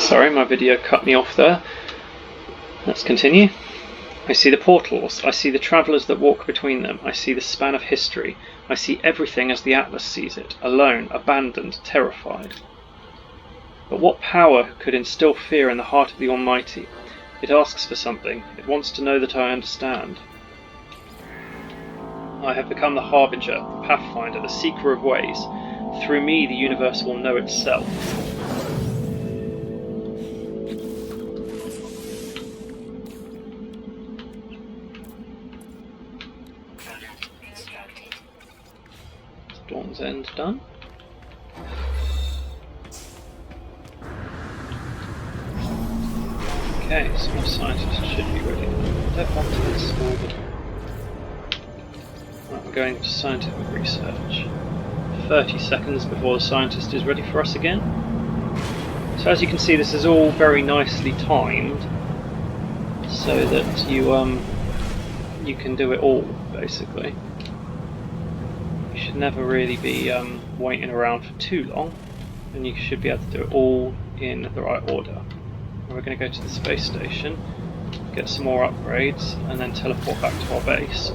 Sorry, my video cut me off there. Let's continue. I see the portals, I see the travellers that walk between them, I see the span of history, I see everything as the Atlas sees it, alone, abandoned, terrified. But what power could instill fear in the heart of the Almighty? It asks for something, it wants to know that I understand. I have become the Harbinger, the Pathfinder, the Seeker of Ways. Through me the universe will know itself. Dawn's End done. Okay, so my scientists should be ready. Step onto this orbital. Right, we're going to scientific research. 30 seconds before the scientist is ready for us again. So as you can see, this is all very nicely timed, so that you can do it all, basically. You should never really be waiting around for too long, and you should be able to do it all in the right order. We're going to go to the space station, get some more upgrades, and then teleport back to our base.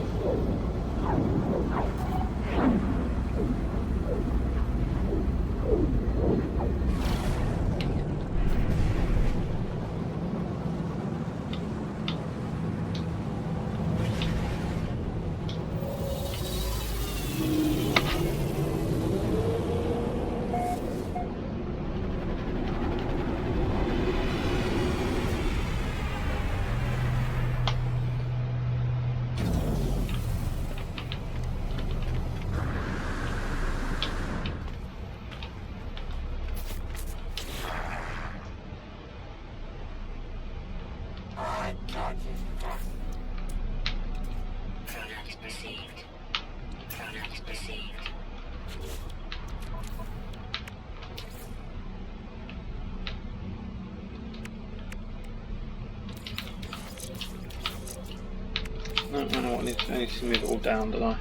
No, I know what I need to move it all down, don't I?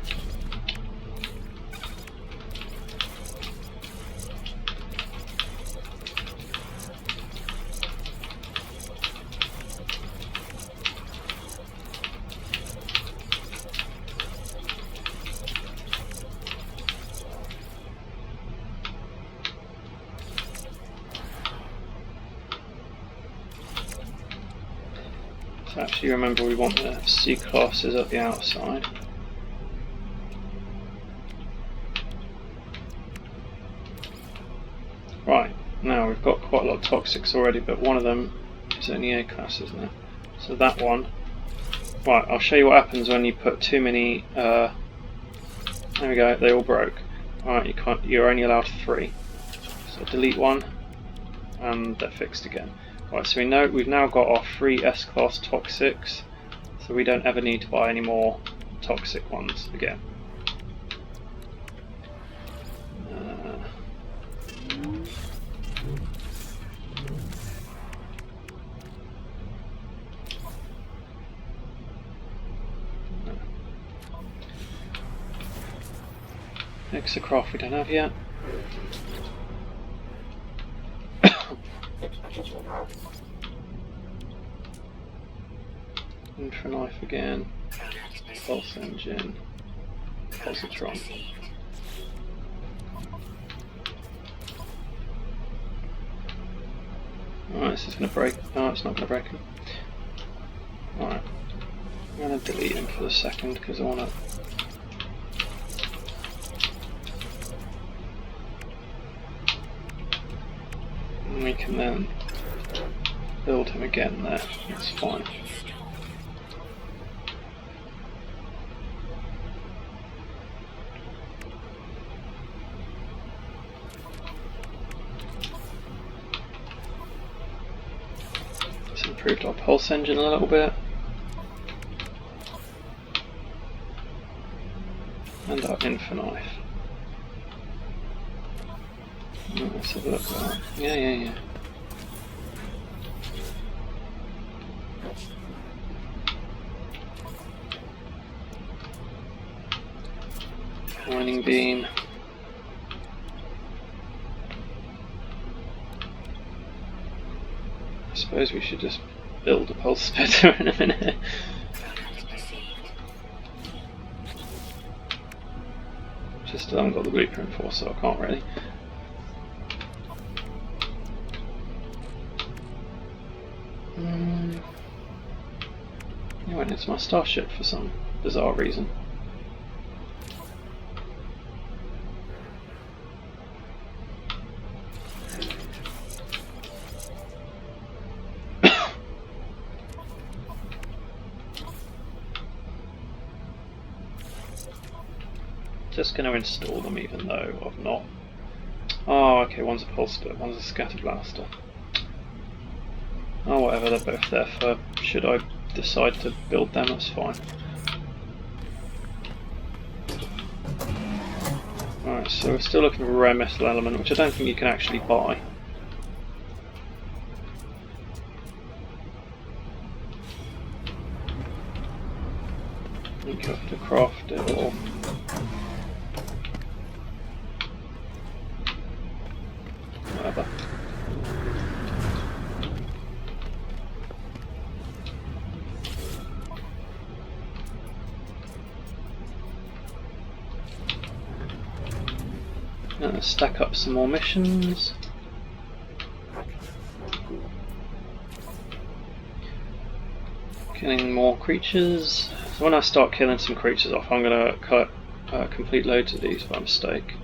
Actually, remember we want the C classes at the outside. Right, now we've got quite a lot of toxics already, but one of them is only A class, isn't it? So that one. Right, I'll show you what happens when you put too many. There we go. They all broke. Alright, you can't. You're only allowed 3. So delete one, and they're fixed again. Right, so we've now got our 3 S-class toxics, so we don't ever need to buy any more toxic ones again. Extractors we don't have yet. Infraknife again, pulse engine, positron. Alright, this is going to break. No, it's not going to break him. Alright, I'm going to delete him for the second because I want to. And we can then build him again there, that's fine. Let's improve our pulse engine a little bit. And our infraknife. Let's have a look at that. Yeah. Mining beam. suppose we should just build a pulse splitter in a minute. Just haven't got the blueprint for, so I can't really. It went into my starship for some bizarre reason. Just going to install them even though I've not. Oh, okay, one's a pulse split, one's a scatter blaster. Oh, whatever, they're both there for should I decide to build them, that's fine. Alright, so we're still looking for a rare metal element, which I don't think you can actually buy. I think you have to craft it or... whatever. Let's stack up some more missions. Killing more creatures. So when I start killing some creatures off, I'm going to cut complete loads of these by mistake.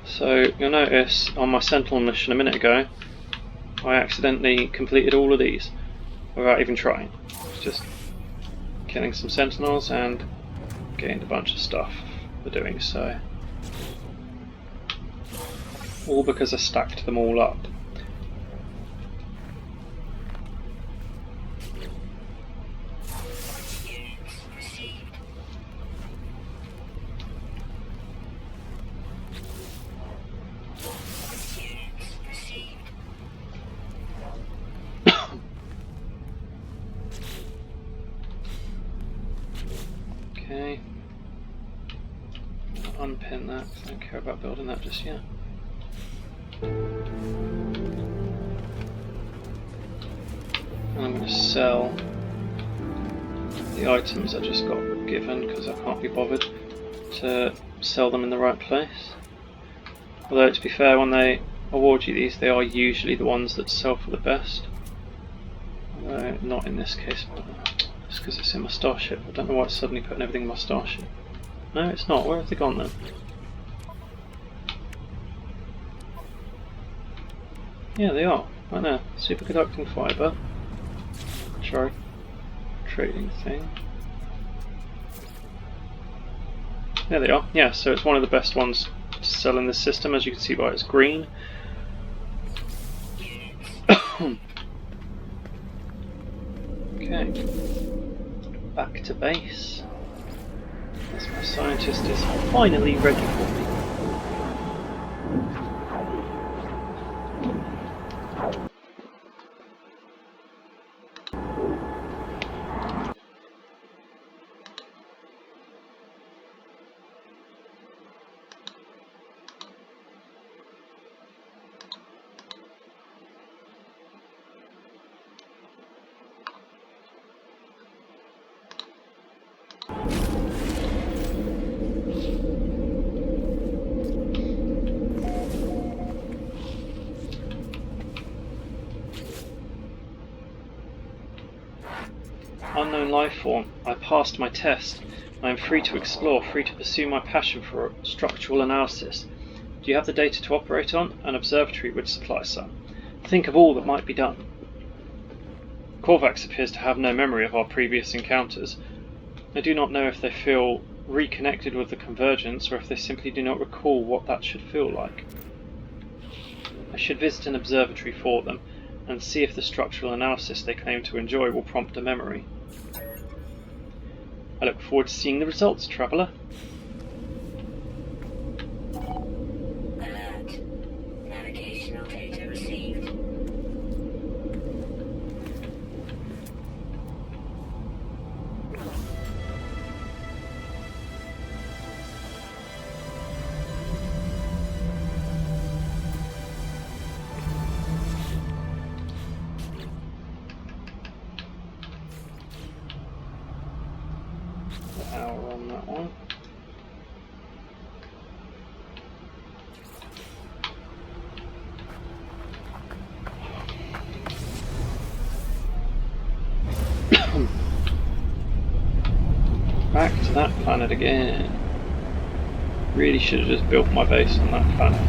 So you'll notice on my Sentinel mission a minute ago, I accidentally completed all of these without even trying. Just killing some Sentinels and gained a bunch of stuff for doing so. All because I stacked them all up. Okay, unpin that, I don't care about building that just yet. And I'm going to sell the items I just got given because I can't be bothered to sell them in the right place. Although to be fair, when they award you these, they are usually the ones that sell for the best. Although not in this case. Just because it's in my starship. I don't know why it's suddenly putting everything in my starship. No, it's not. Where have they gone then? Yeah, they are. Right there. Superconducting fibre. Sorry. Trading thing. There they are. Yeah, so it's one of the best ones to sell in this system, as you can see by its green. Okay. Back to base. As my scientist is finally ready for me. Unknown life form. I passed my test. I am free to explore, free to pursue my passion for structural analysis. Do you have the data to operate on? An observatory would supply some. Think of all that might be done. Korvax appears to have no memory of our previous encounters. I do not know if they feel reconnected with the convergence or if they simply do not recall what that should feel like. I should visit an observatory for them and see if the structural analysis they claim to enjoy will prompt a memory. I look forward to seeing the results, traveller. Alert. Navigational data received. power on that one. Back to that planet again. Really should have just built my base on that planet.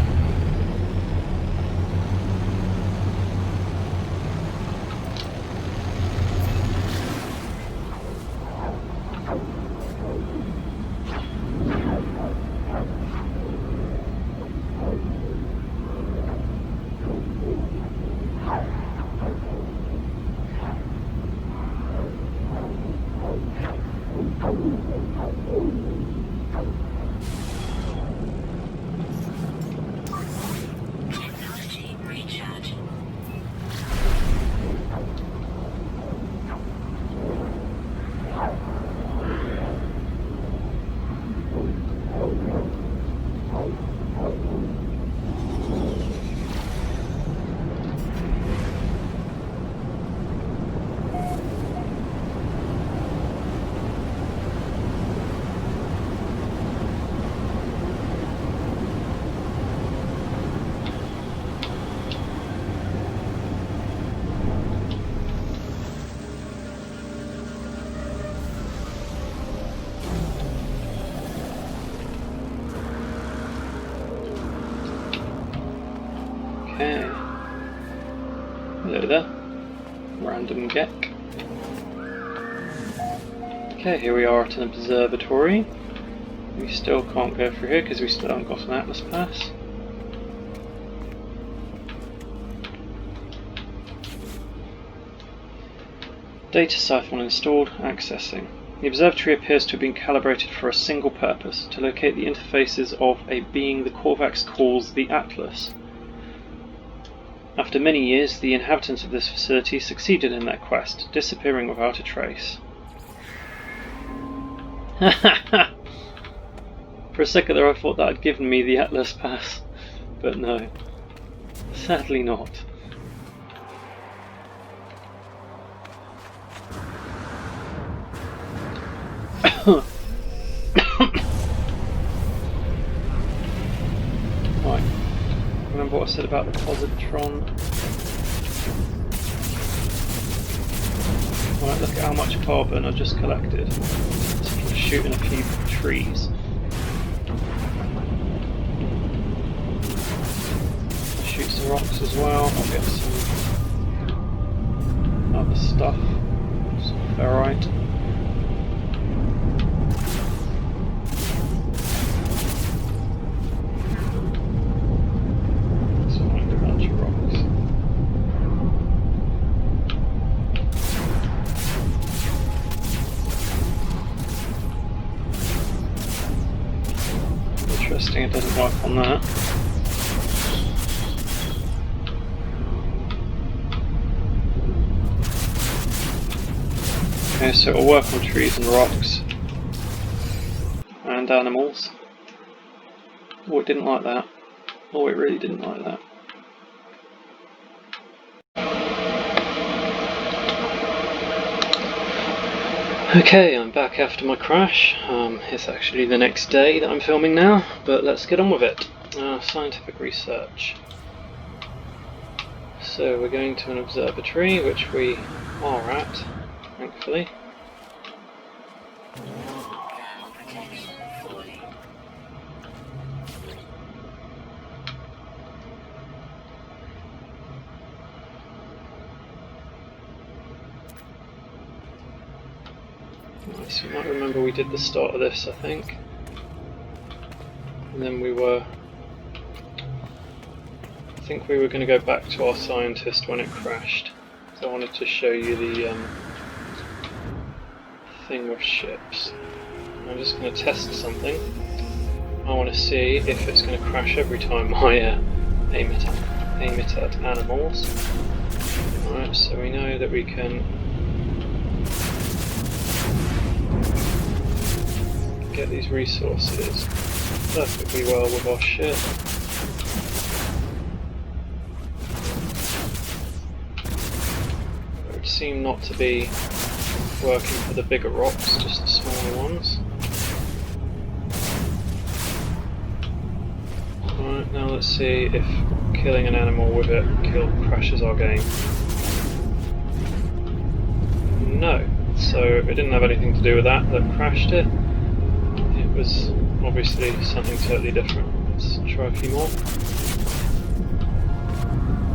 Technology recharge. Okay. Hello there. Random Gek. Okay, here we are at an observatory. We still can't go through here because we still haven't got an Atlas pass. Data siphon installed, accessing. The observatory appears to have been calibrated for a single purpose, to locate the interfaces of a being the Korvax calls the Atlas. After many years, the inhabitants of this facility succeeded in their quest, disappearing without a trace. For a second there I thought that had given me the Atlas pass, but no, sadly not. Right, remember what I said about the positron? Right, look at how much carbon I just collected. Just from shooting a few trees. I'll shoot some rocks as well, I'll get some other stuff. Some ferrite. Interesting, it doesn't work on that. Okay, so it'll work on trees and rocks and animals. Oh, it didn't like that. Oh, it really didn't like that. Okay, I'm back after my crash. It's actually the next day that I'm filming now, but let's get on with it. Scientific research. So we're going to an observatory, which we are at, thankfully. Protection fully. So you might remember we did the start of this, I think. And then I think we were going to go back to our scientist when it crashed. So I wanted to show you the thing with ships. I'm just going to test something. I want to see if it's going to crash every time I aim it at animals. Alright, so we know that we can get these resources perfectly well with our ship. It would seem not to be working for the bigger rocks, just the smaller ones. Right, now let's see if killing an animal with it crashes our game. No, so it didn't have anything to do with that crashed it. It was obviously something totally different. Let's try a few more.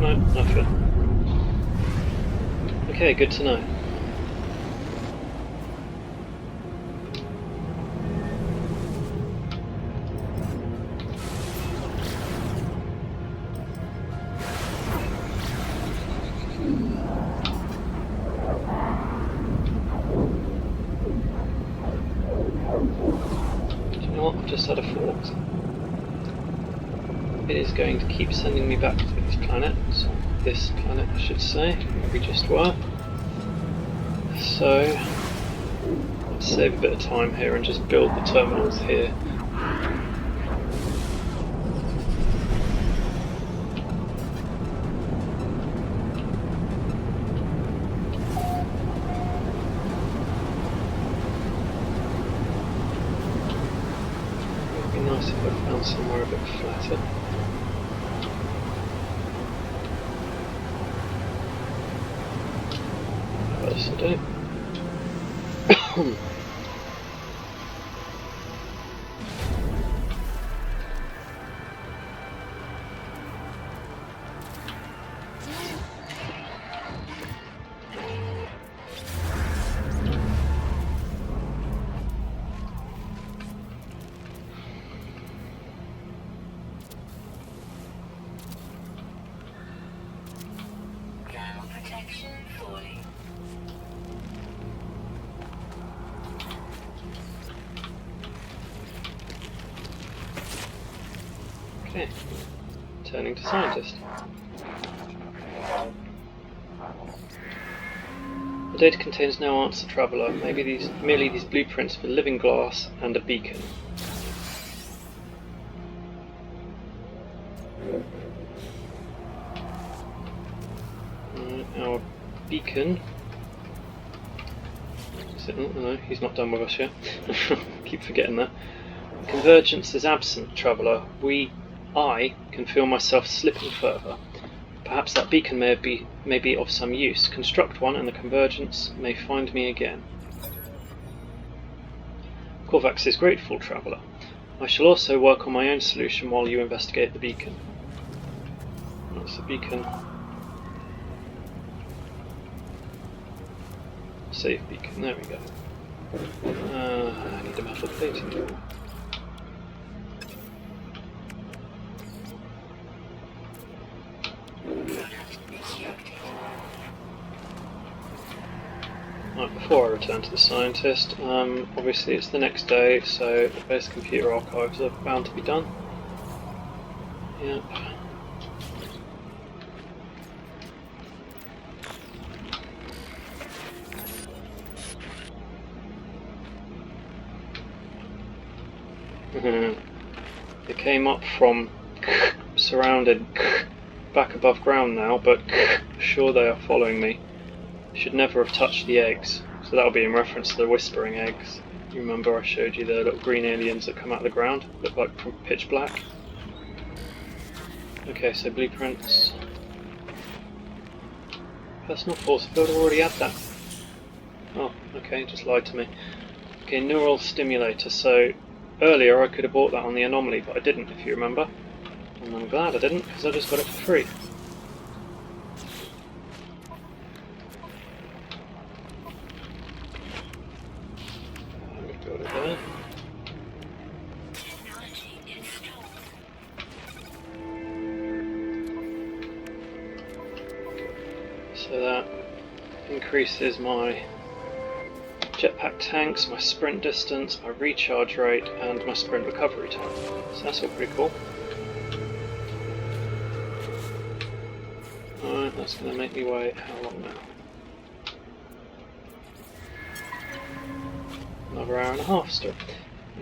No, nothing. Okay, good to know. I've just had a thought. It is going to keep sending me back to this planet, I should say, where we just were. So, let's save a bit of time here and just build the terminals here. Nice if I found somewhere a bit flatter. What else to do? Protection falling. Okay, turning to scientist. The data contains no answer, traveller. Maybe merely these blueprints for living glass and a beacon. Our beacon. Is it? Oh, no, he's not done with us yet. Keep forgetting that. Convergence is absent, traveller. I can feel myself slipping further. Perhaps that beacon may be of some use. Construct one and the convergence may find me again. Korvax is grateful, traveller. I shall also work on my own solution while you investigate the beacon. That's the beacon. Save beacon, there we go. I need a metal plating. Right, before I return to the scientist, obviously it's the next day, so the base computer archives are bound to be done. Yep. It came up from surrounded back above ground now, but sure they are following me. Should never have touched the eggs, so that'll be in reference to the whispering eggs. You remember I showed you the little green aliens that come out of the ground, look like pitch black. Okay, so blueprints. Personal force field, already had that. Oh, okay, just lied to me. Okay, neural stimulator, so earlier I could have bought that on the anomaly, but I didn't, if you remember. And I'm glad I didn't, because I just got it for free. Got it there. Technology installed. So that increases my jetpack tanks, my sprint distance, my recharge rate, and my sprint recovery time. So that's all pretty cool. Alright, that's going to make me wait how long now? Another hour and a half still.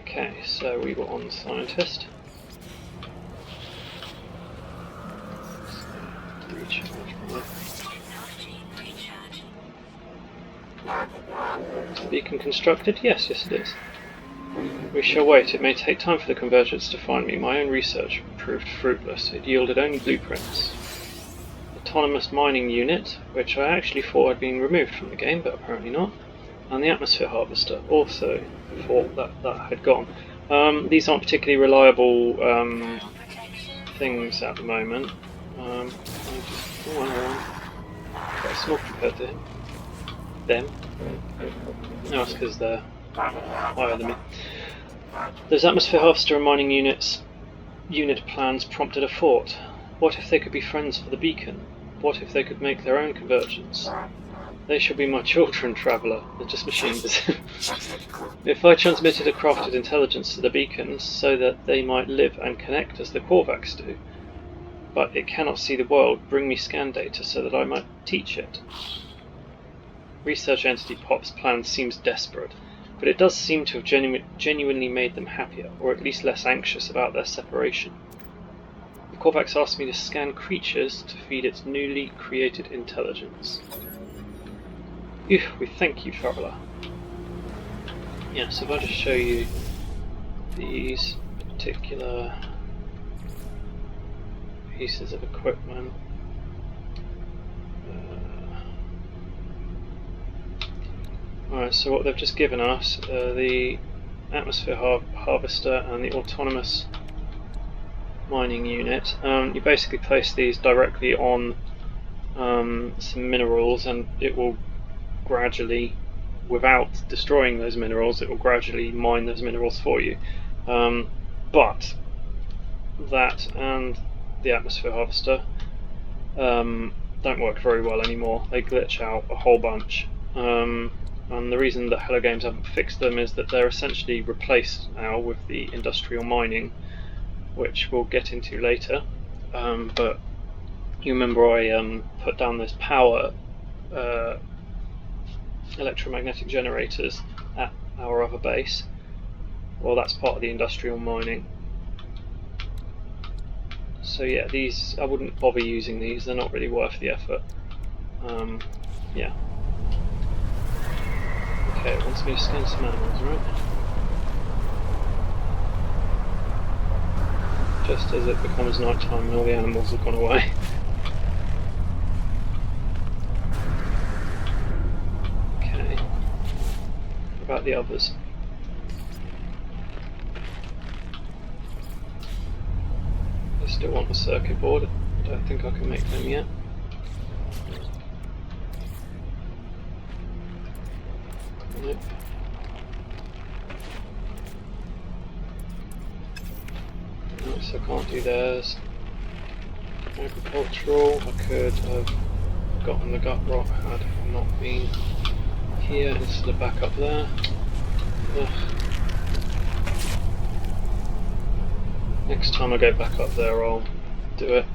Okay, so we were on scientist. Recharge right. Is the beacon constructed? Yes it is. We shall wait. It may take time for the convergence to find me. My own research proved fruitless. It yielded only blueprints. Autonomous mining unit, which I actually thought had been removed from the game, but apparently not. And the atmosphere harvester, also thought that had gone. These aren't particularly reliable things at the moment. Quite small compared to them. No, it's because they're higher than me. Those atmosphere harvester and mining unit plans prompted a thought. What if they could be friends for the beacon? What if they could make their own convergence? They shall be my children, traveller. They're just machines. If I transmitted a crafted intelligence to the beacons so that they might live and connect as the Korvax do, but it cannot see the world, bring me scan data so that I might teach it. Research Entity Pop's plan seems desperate, but it does seem to have genuinely made them happier, or at least less anxious about their separation. The Korvax asked me to scan creatures to feed its newly created intelligence. We thank you, traveller. Yeah, so if I just show you these particular pieces of equipment. Alright, so what they've just given us, the atmosphere harvester and the autonomous mining unit. You basically place these directly on some minerals, and it will gradually, without destroying those minerals, it will gradually mine those minerals for you. But that and the atmosphere harvester don't work very well anymore. They glitch out a whole bunch. And the reason that Hello Games haven't fixed them is that they're essentially replaced now with the industrial mining, which we'll get into later. But you remember I put down those power electromagnetic generators at our other base. Well, that's part of the industrial mining. So yeah, these, I wouldn't bother using these, they're not really worth the effort. Yeah. Okay, it wants me to scan some animals, right? Just as it becomes night time and all the animals have gone away. Okay. What about the others? I still want the circuit board. I don't think I can make them yet. Nope. Right, so I can't do theirs. Agricultural, I could have gotten the gut rot had I not been here instead of back up there. Ugh. Next time I go back up there I'll do it.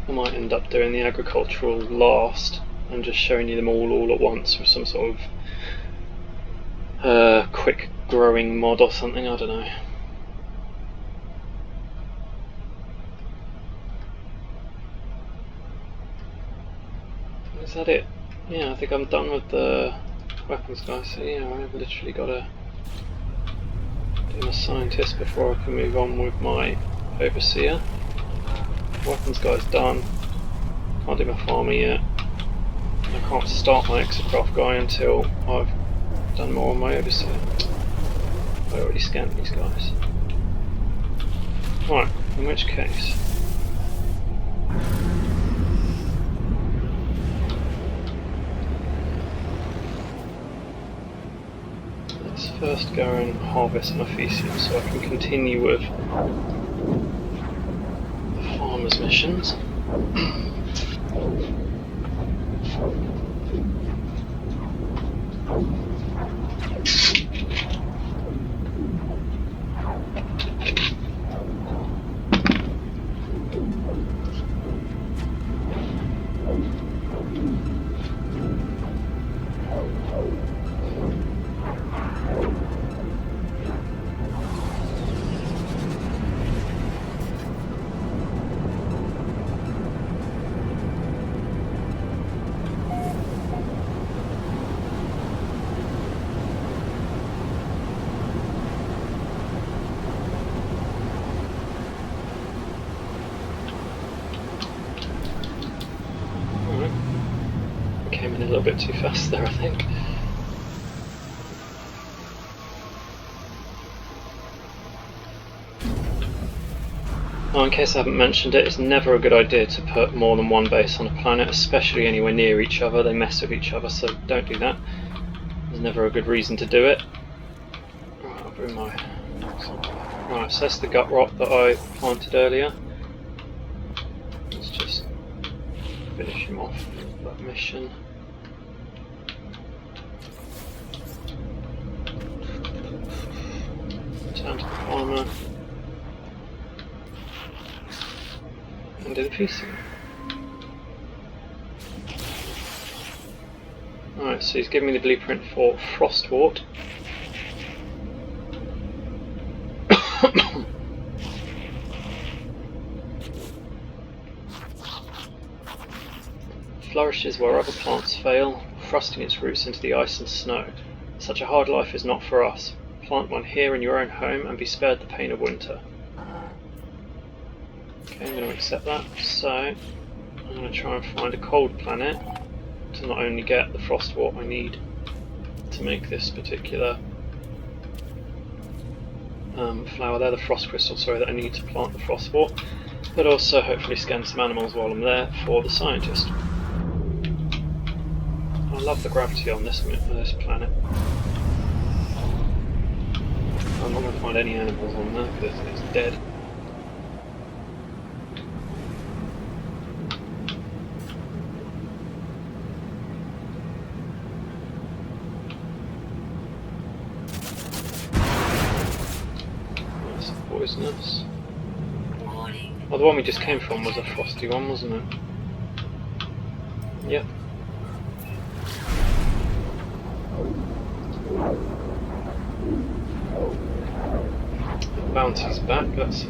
I might end up doing the agricultural last and just showing you them all at once with some sort of quick growing mod or something, I don't know. Is that it? Yeah, I think I'm done with the weapons guys, so yeah, I've literally got to do my scientist before I can move on with my overseer. Weapons guy's done. Can't do my farmer yet. I can't start my exocraft guy until I've done more on my overseer. I already scanned these guys. Right, in which case... let's first go and harvest my Maphesium so I can continue with the farmer's missions. Came in a little bit too fast there, I think. Oh, in case I haven't mentioned it, it's never a good idea to put more than one base on a planet, especially anywhere near each other. They mess with each other, so don't do that. There's never a good reason to do it. Right, I'll bring my... Right, so that's the gut rot that I planted earlier. Let's just finish him off with that mission. Turn to the farmer. And do the piecing. Alright, so he's giving me the blueprint for Frostwort. Flourishes where other plants fail, thrusting its roots into the ice and snow. Such a hard life is not for us. Plant one here in your own home and be spared the pain of winter. Okay, I'm going to accept that. So, I'm going to try and find a cold planet to not only get the Frostwort I need to make this particular flower there, the frost crystal, sorry, that I need to plant the Frostwort, but also hopefully scan some animals while I'm there for the scientist. I love the gravity on this planet. I'm not going to find any animals on there because it's dead. That's poisonous. Oh, the one we just came from was a frosty one, wasn't it? Yep. Bounty's back, that's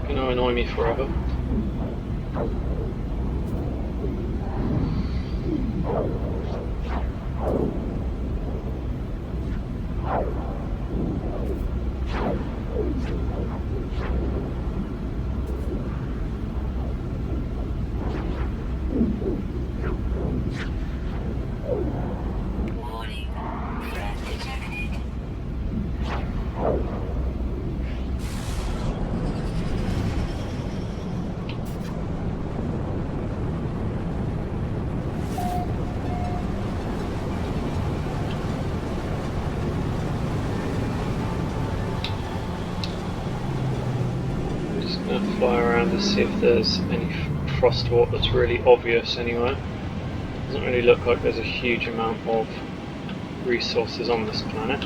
going to annoy me forever. Warning. Threat detected. I'm just going to fly around to see if there's any Frostwort that's really obvious anywhere. Doesn't really look like there's a huge amount of resources on this planet.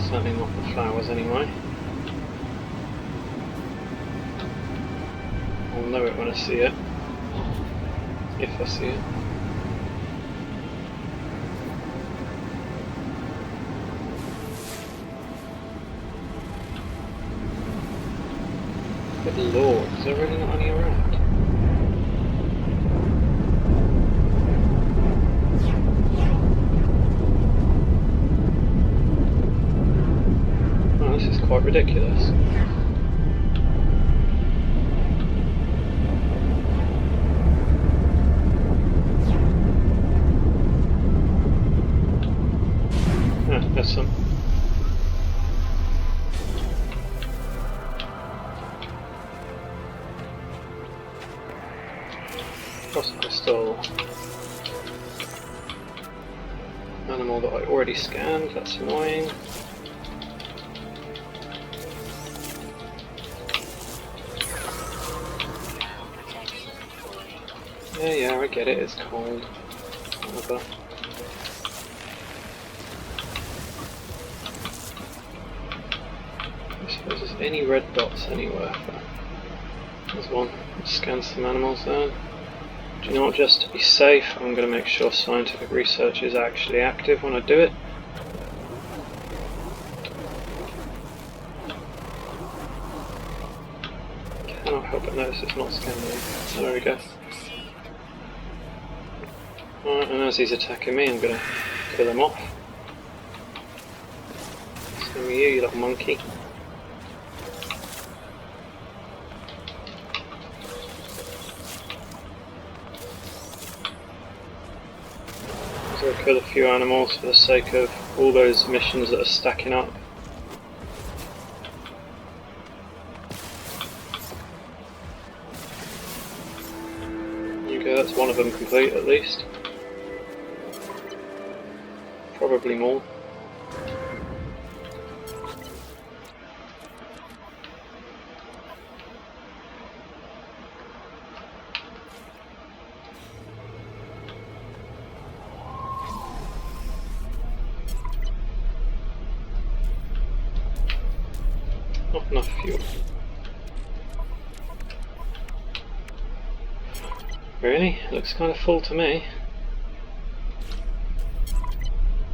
Certainly not the flowers anyway. I'll know it when I see it. If I see it. Good lord, is there really not any around? Oh, this is quite ridiculous. Ah, there's some. Frost crystal. Animal that I already scanned, that's annoying. Yeah, I get it, it's cold. Whatever. I suppose there's any red dots anywhere. There's one. Scan some animals there. Do you know what, just to be safe, I'm going to make sure scientific research is actually active when I do it. Cannot help but notice it's not scanning. There we go. Alright, and as he's attacking me, I'm going to kill him off. Same with you little monkey. We'll kill a few animals for the sake of all those missions that are stacking up. Okay, that's one of them complete at least. Probably more. Not enough fuel. Really? Looks kind of full to me.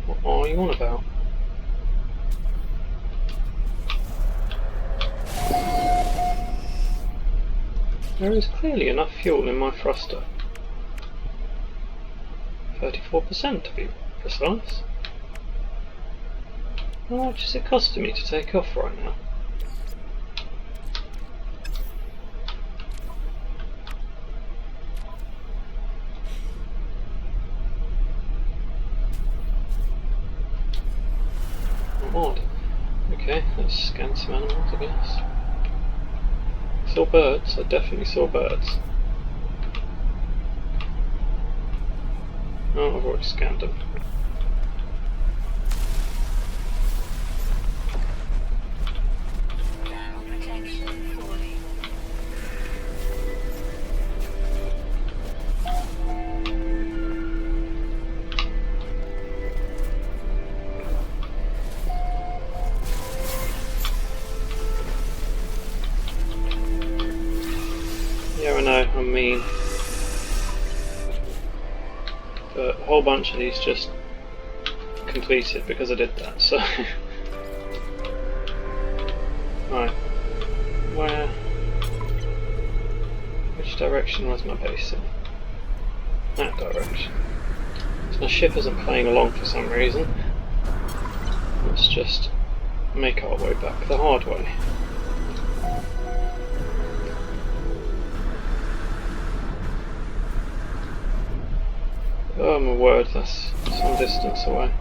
What are you on about? There is clearly enough fuel in my thruster. 34% to be precise. How much is it costing me to take off right now? Odd. Okay, let's scan some animals, I guess. Saw birds, I definitely saw birds. Oh, I've already scanned them. Thermal protection falling. Yeah, I know, I'm mean. But a whole bunch of these just completed because I did that, so... Right. Where... Which direction was my base in? That direction. So my ship isn't playing along for some reason. Let's just make our way back the hard way. Oh my word, that's some distance away.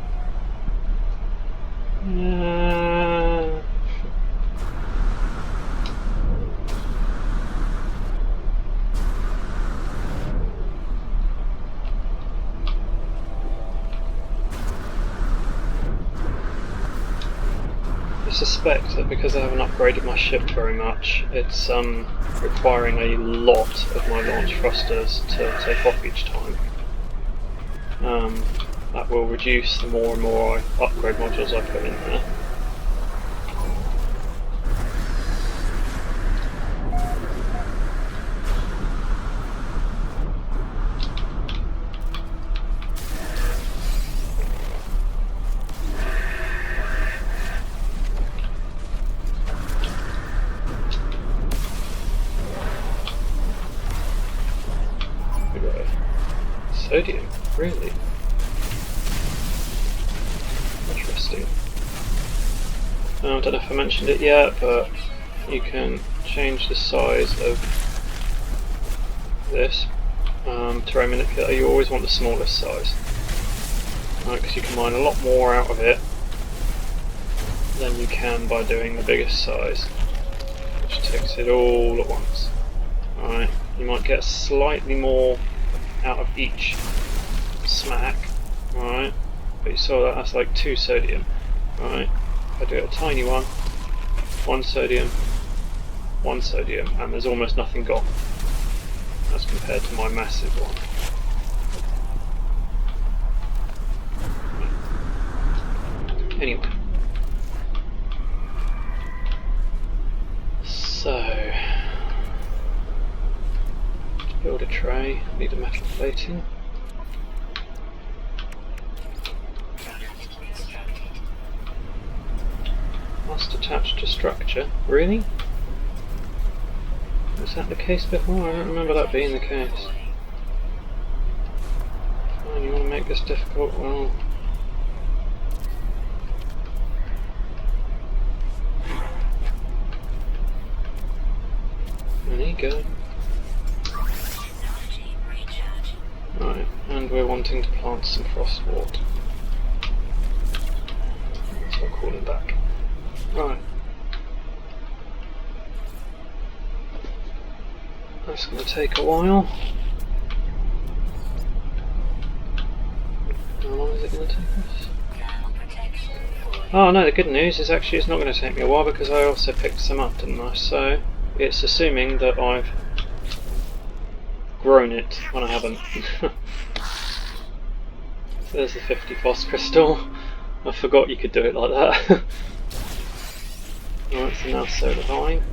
I suspect that because I haven't upgraded my ship very much, it's requiring a lot of my launch thrusters to take off each time. That will reduce the more and more upgrade modules I put in there. Sodium, really? Interesting. I don't know if I mentioned it yet, but you can change the size of this terrain manipulator. You always want the smallest size, because you can mine a lot more out of it than you can by doing the biggest size, which takes it all at once. Alright, you might get slightly more out of each smack, alright, but you saw that, that's like 2 sodium, alright. If I do a tiny one, 1 sodium, and there's almost nothing gone as compared to my massive one. Anyway, so build a tray, need a metal plating. Must attach to structure. Really? Was that the case before? I don't remember that being the case. Fine, you want to make this difficult? Well... There you go. Right, And we're wanting to plant some frostwort. So I'll call him back. Right. That's going to take a while. How long is it going to take us? Oh no, the good news is actually it's not going to take me a while because I also picked some up, didn't I? So it's assuming that I've grown it when I haven't. There's the 50 phos crystal. I forgot you could do it like that. Right, so now solar vine.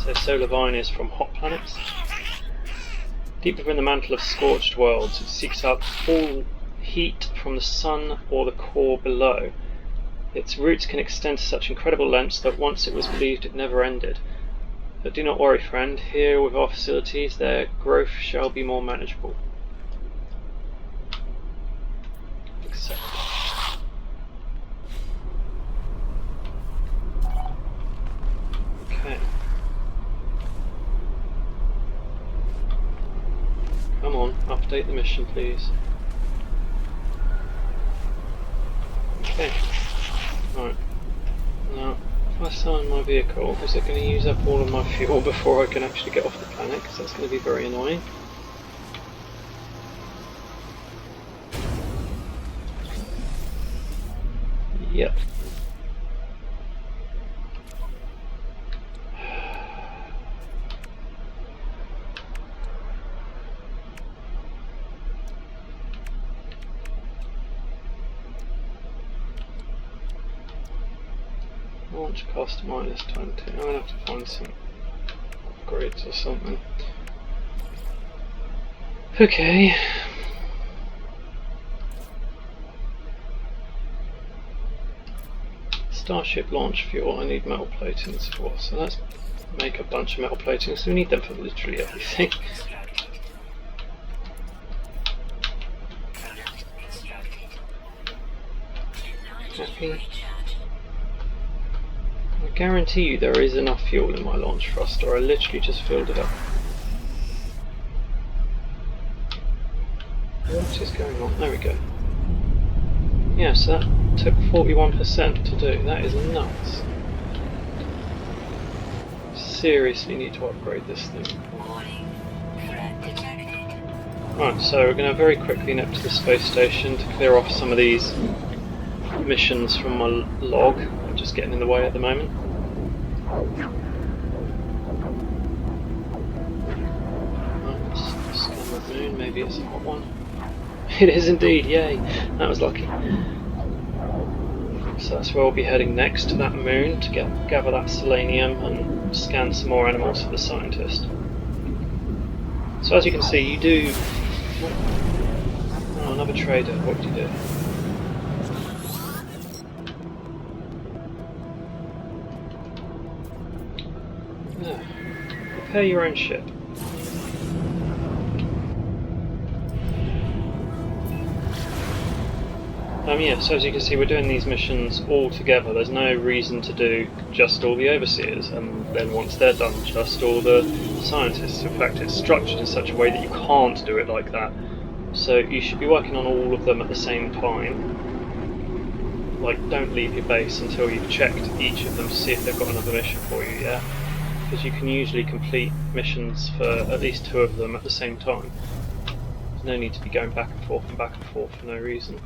So solar vine is from hot planets. Deep within the mantle of scorched worlds, it seeks out all heat from the sun or the core below. Its roots can extend to such incredible lengths that once it was believed it never ended. But do not worry, friend, here with our facilities their growth shall be more manageable. Accept. Okay. Come on, update the mission, please. Okay. Right. Now, if I sign my vehicle, is it going to use up all of my fuel before I can actually get off the planet? Because that's going to be very annoying. Yep. Launch cost minus 20. I'm going to have to find some upgrades or something. Okay. Starship launch fuel. I need metal platings for. So let's make a bunch of metal platings. So we need them for literally everything. Happy. I guarantee you there is enough fuel in my launch thruster. I literally just filled it up. What is going on? There we go. Yeah, so that took 41% to do. That is nuts. Seriously need to upgrade this thing. Right, so we're going to very quickly nip to the space station to clear off some of these missions from my log. I'm just getting in the way at the moment. Right, let's scan the moon. Maybe it's a hot one. It is indeed, yay! That was lucky. So that's where we'll be heading next, to that moon, to gather that selenium and scan some more animals for the scientist. So as you can see, you do... Oh, another trader, what did you do? Prepare your own ship. Yeah, so as you can see we're doing these missions all together. There's no reason to do just all the overseers and then once they're done just all the scientists. In fact it's structured in such a way that you can't do it like that. So you should be working on all of them at the same time. Like, don't leave your base until you've checked each of them to see if they've got another mission for you yet. Because you can usually complete missions for at least 2 of them at the same time. There's no need to be going back and forth for no reason.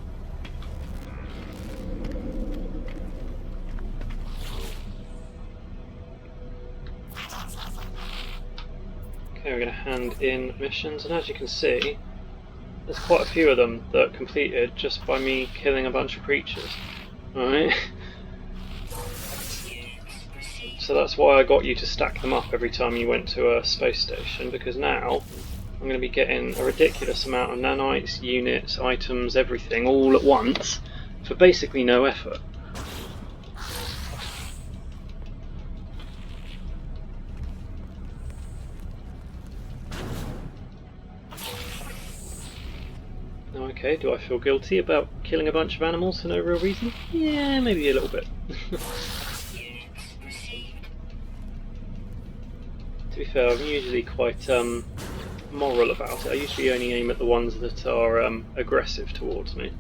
Okay, we're going to hand in missions, and as you can see, there's quite a few of them that completed just by me killing a bunch of creatures. Alright? So that's why I got you to stack them up every time you went to a space station, because now I'm going to be getting a ridiculous amount of nanites, units, items, everything all at once for basically no effort. Okay, do I feel guilty about killing a bunch of animals for no real reason? Yeah, maybe a little bit. To be fair, I'm usually quite moral about it. I usually only aim at the ones that are aggressive towards me.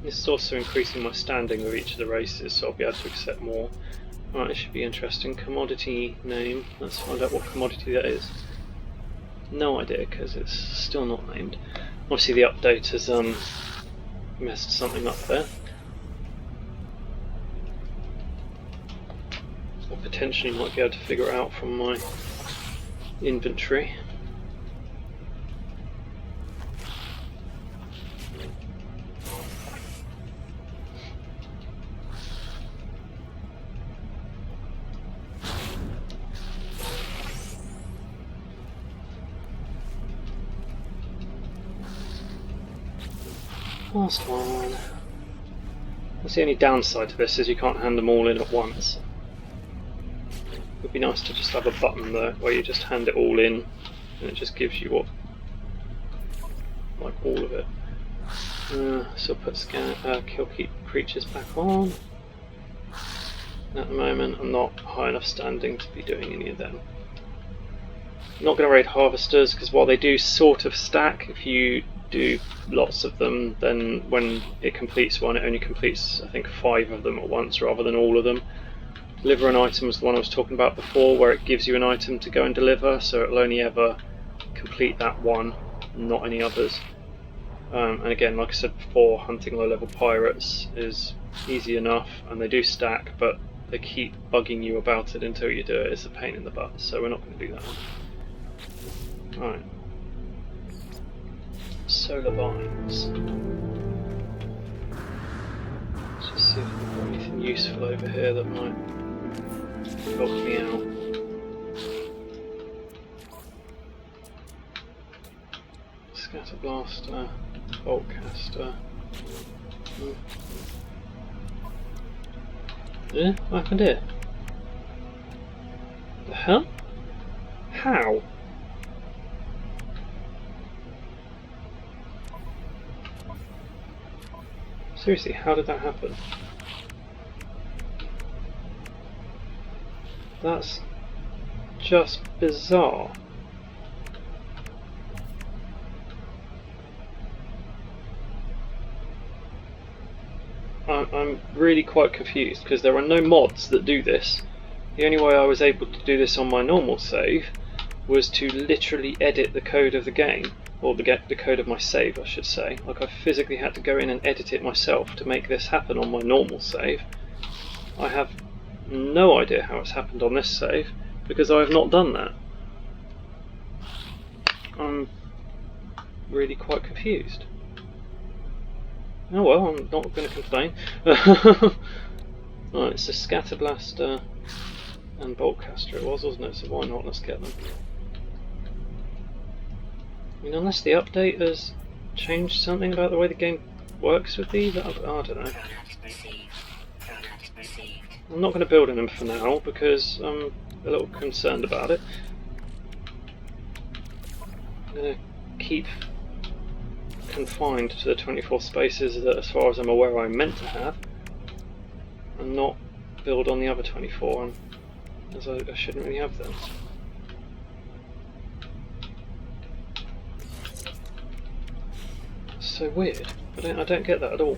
This is also increasing my standing with each of the races, so I'll be able to accept more. Right, this should be interesting. Commodity name. Let's find out what commodity that is. No idea, because it's still not named. Obviously the update has messed something up there. Or potentially might be able to figure it out from my inventory. Last one. That's the only downside to this, is you can't hand them all in at once. It would be nice to just have a button there where you just hand it all in and it just gives you what, like all of it. So put kill keep creatures back on. At the moment I'm not high enough standing to be doing any of them. I'm not going to raid harvesters, because while they do sort of stack, if you do lots of them, then when it completes one, it only completes I think 5 of them at once rather than all of them. Deliver an item was the one I was talking about before, where it gives you an item to go and deliver, so it'll only ever complete that one, not any others. And again, like I said before, hunting low level pirates is easy enough, and they do stack, but they keep bugging you about it until you do it. It's a pain in the butt, so we're not going to do that one. Right. Solar vines. Let's just see if we've got anything useful over here that might help me out. Scatter blaster, bolt caster. Yeah, what happened here? The hell? How? Seriously, how did that happen? That's just bizarre. I'm really quite confused, because there are no mods that do this. The only way I was able to do this on my normal save was to literally edit the code of the game, or the code of my save I should say. Like, I physically had to go in and edit it myself to make this happen on my normal save. I have no idea how it's happened on this save, because I have not done that. I'm really quite confused. Oh well, I'm not going to complain. Right, so Scatter Blaster and Bolt Caster it was, wasn't it? So why not? Let's get them. I mean, unless the update has changed something about the way the game works with these, I don't know. I'm not going to build in them for now, because I'm a little concerned about it. I'm going to keep confined to the 24 spaces that, as far as I'm aware, I'm meant to have, and not build on the other 24, as I shouldn't really have them. It's so weird. I don't get that at all.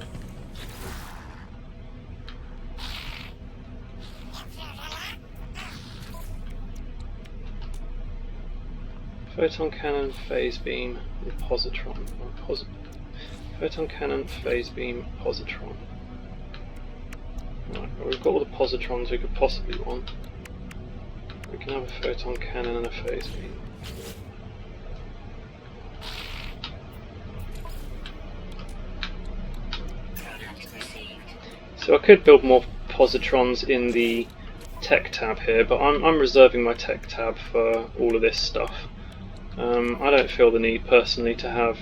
Photon cannon, phase beam, and positron. Photon cannon, phase beam, positron. Right, well, we've got all the positrons we could possibly want. We can have a photon cannon and a phase beam. So I could build more positrons in the tech tab here, but I'm reserving my tech tab for all of this stuff. I don't feel the need personally to have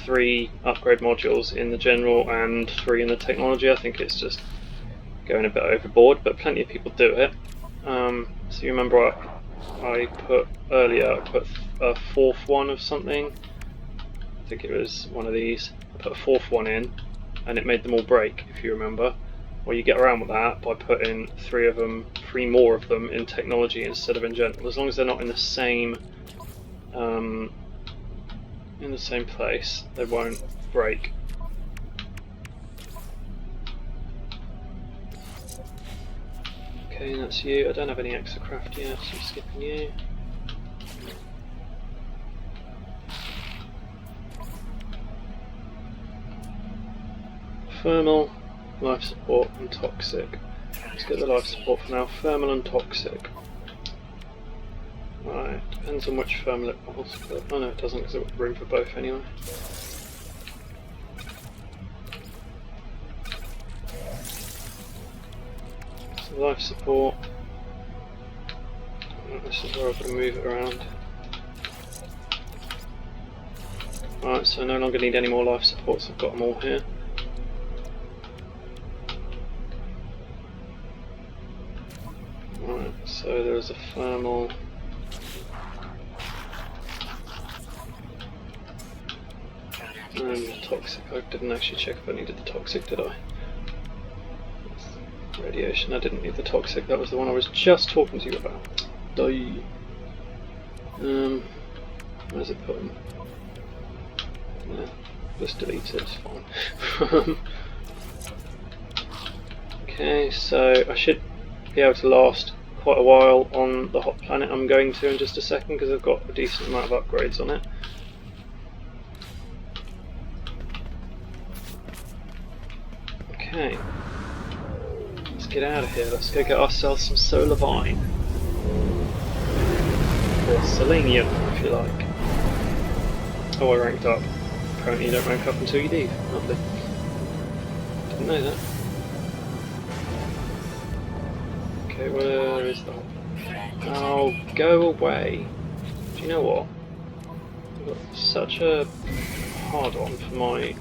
3 upgrade modules in the general and 3 in the technology. I think it's just going a bit overboard, but plenty of people do it. So you remember I put earlier, I put a fourth one of something. I think it was one of these. I put a fourth one in, and it made them all break, if you remember. Well, you get around with that by putting three more of them in technology instead of in gentle. As long as they're not in the same place, they won't break. Okay, that's you. I don't have any extra craft yet, so I'm skipping you. Thermal, life support, and toxic. Let's get the life support for now. Thermal and toxic. Right, depends on which thermal it holds. Oh no, it doesn't, because I've got room for both anyway. So life support. This is where I've got to move it around. Right, so I no longer need any more life supports, I've got them all here. Right, so there's a thermal. And the toxic. I didn't actually check if I needed the toxic, did I? Radiation, I didn't need the toxic, that was the one I was just talking to you about. Die. Where's it put them? Yeah, just delete it, it's fine. Okay, so I should be able to last quite a while on the hot planet I'm going to in just a second, because I've got a decent amount of upgrades on it. Okay, let's get out of here, let's go get ourselves some solar vine. Or selenium, if you like. Oh, I ranked up. Apparently you don't rank up until you leave. Lovely. Didn't know that. Okay, where is the... Oh, go away. Do you know what? I've got such a hard-on for my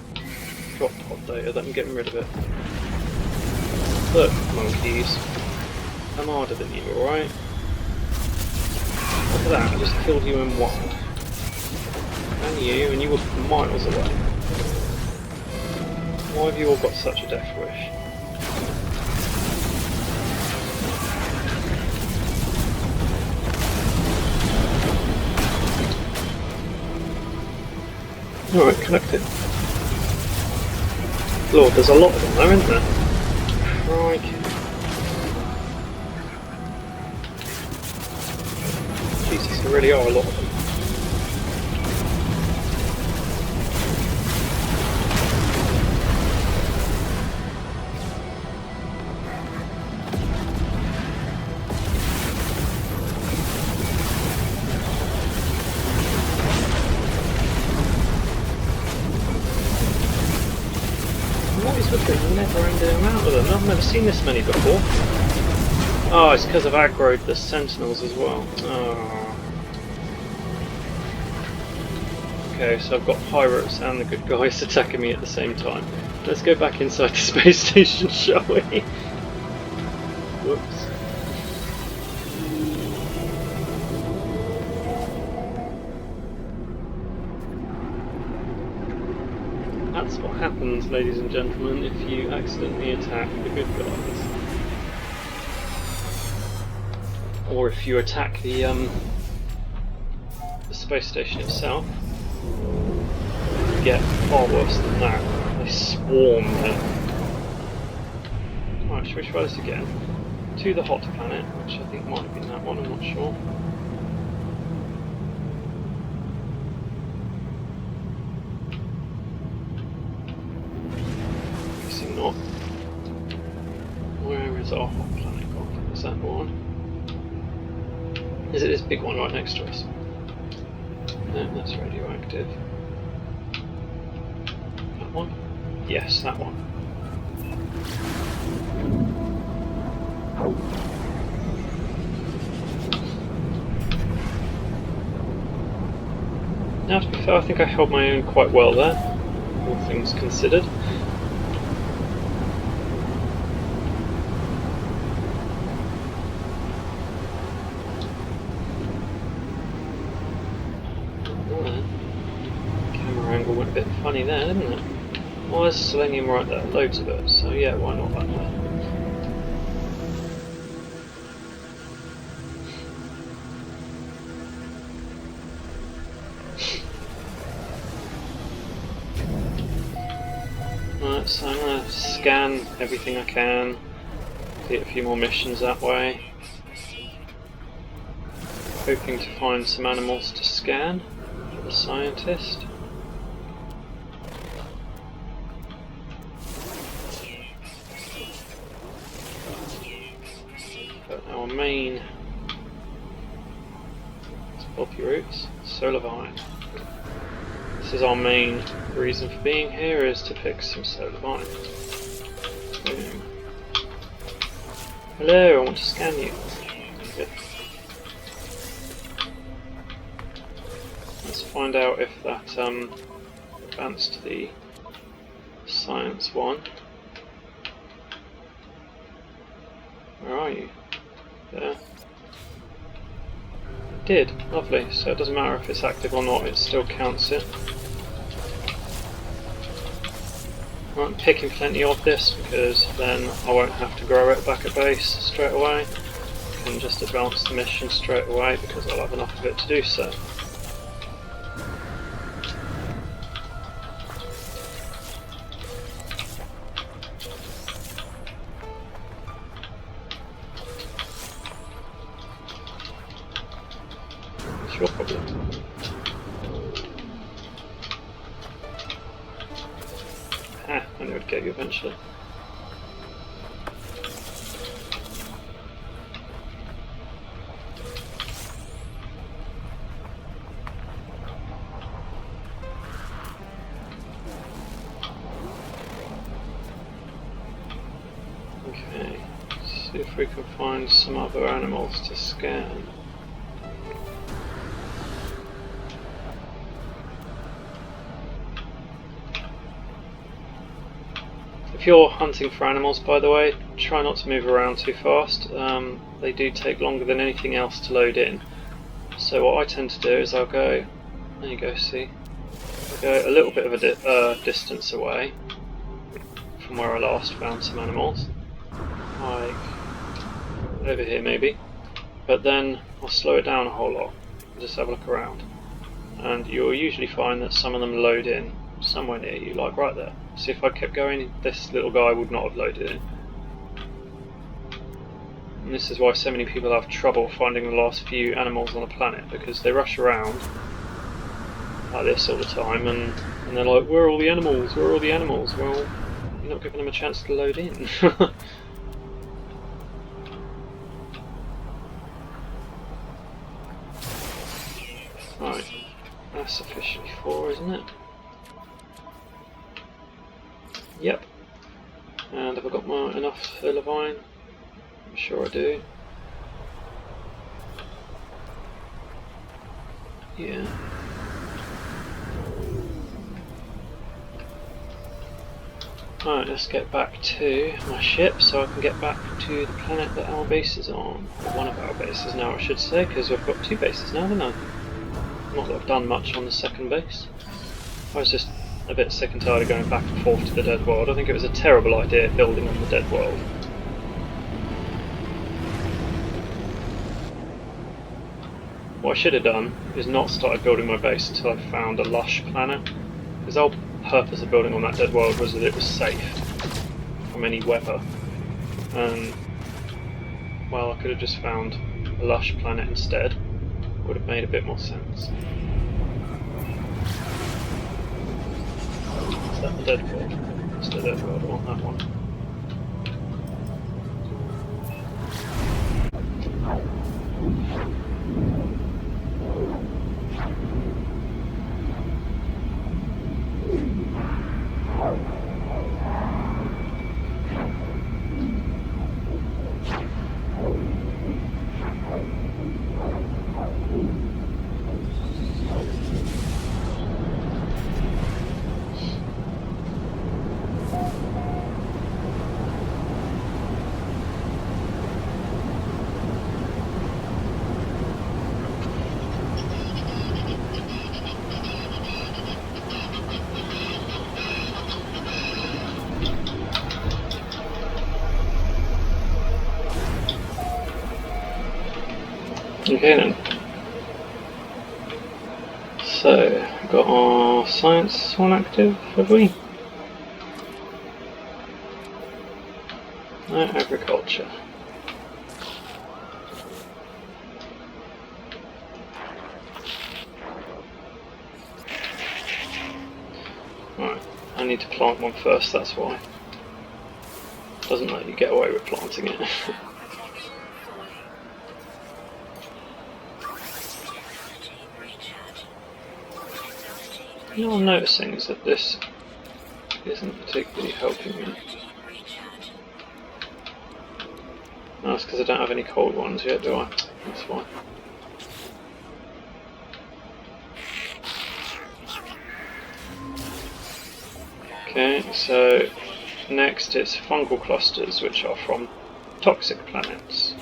drop pod data that I'm getting rid of it. Look, monkeys. I'm harder than you, alright? Look at that, I just killed you in one. And you were miles away. Why have you all got such a death wish? Alright, collected. Lord, there's a lot of them there, isn't there? Crikey. Jesus, there really are a lot of them. What is with the never-ending amount of them? I've never seen this many before. Oh, it's because I've aggroed the sentinels as well. Oh. Okay, so I've got pirates and the good guys attacking me at the same time. Let's go back inside the space station, shall we? Whoops. That's what happens, ladies and gentlemen, if you accidentally attack the good guys. Or if you attack the space station itself. You get far worse than that. They swarm there. Right, should we try this again? To the hot planet, which I think might have been that one, I'm not sure. Not. Where is our hot planet gone? Is that one? Is it this big one right next to us? No, that's radioactive. That one? Yes, that one. Now, to be fair, I think I held my own quite well there, all things considered. well then. Camera angle went a bit funny there, didn't it? Oh, there's selenium right there, loads of it, so yeah, why not that way? Right, so I'm going to scan everything I can, complete a few more missions that way. Hoping to find some animals to scan for the scientist. But our main Poppy Roots, Solar Vine. This is our main reason for being here, is to pick some Solar Vine. Boom. Hello, I want to scan you. Good. Let's find out if that advanced the science one. Where are you? There. It did, lovely. So it doesn't matter if it's active or not, it still counts it. I'm picking plenty of this because then I won't have to grow it back at base straight away. I can just advance the mission straight away because I'll have enough of it to do so. It's your problem. Ah, I knew I'd get you eventually. Okay, see if we can find some other animals to scan. If you're hunting for animals, by the way, try not to move around too fast. They do take longer than anything else to load in. So what I tend to do is I'll go, there you go, see, I'll go a little bit of a distance away from where I last found some animals, like over here maybe, but then I'll slow it down a whole lot and just have a look around. And you'll usually find that some of them load in somewhere near you, like right there. See, if I kept going, this little guy would not have loaded in. And this is why so many people have trouble finding the last few animals on a planet, because they rush around like this all the time, and they're like, where are all the animals? Where are all the animals? Well, you're not giving them a chance to load in. Right, that's officially 4, isn't it? Yep. And have I got enough Solar Vine? I'm sure I do. Yeah. Alright, let's get back to my ship so I can get back to the planet that our base is on. Or one of our bases now, I should say, because we've got 2 bases now, haven't I? Not that I've done much on the second base. I was just a bit sick and tired of going back and forth to the dead world. I think it was a terrible idea building on the dead world. What I should have done is not started building my base until I found a lush planet, because the whole purpose of building on that dead world was that it was safe from any weather, and well, I could have just found a lush planet instead. It would have made a bit more sense. Is that the dead world? It's the dead world, I want that one. Okay then. So, we've got our science one active, have we? No, agriculture. Right, I need to plant one first, that's why. Doesn't let you get away with planting it. Protection falling. Energy recharge. Energy You know, what I'm recharge. noticing is that this isn't particularly helping me. Energy recharge. No, that's because I don't have any cold ones yet, do I? That's why. Okay, so next it's fungal clusters, which are from toxic planets.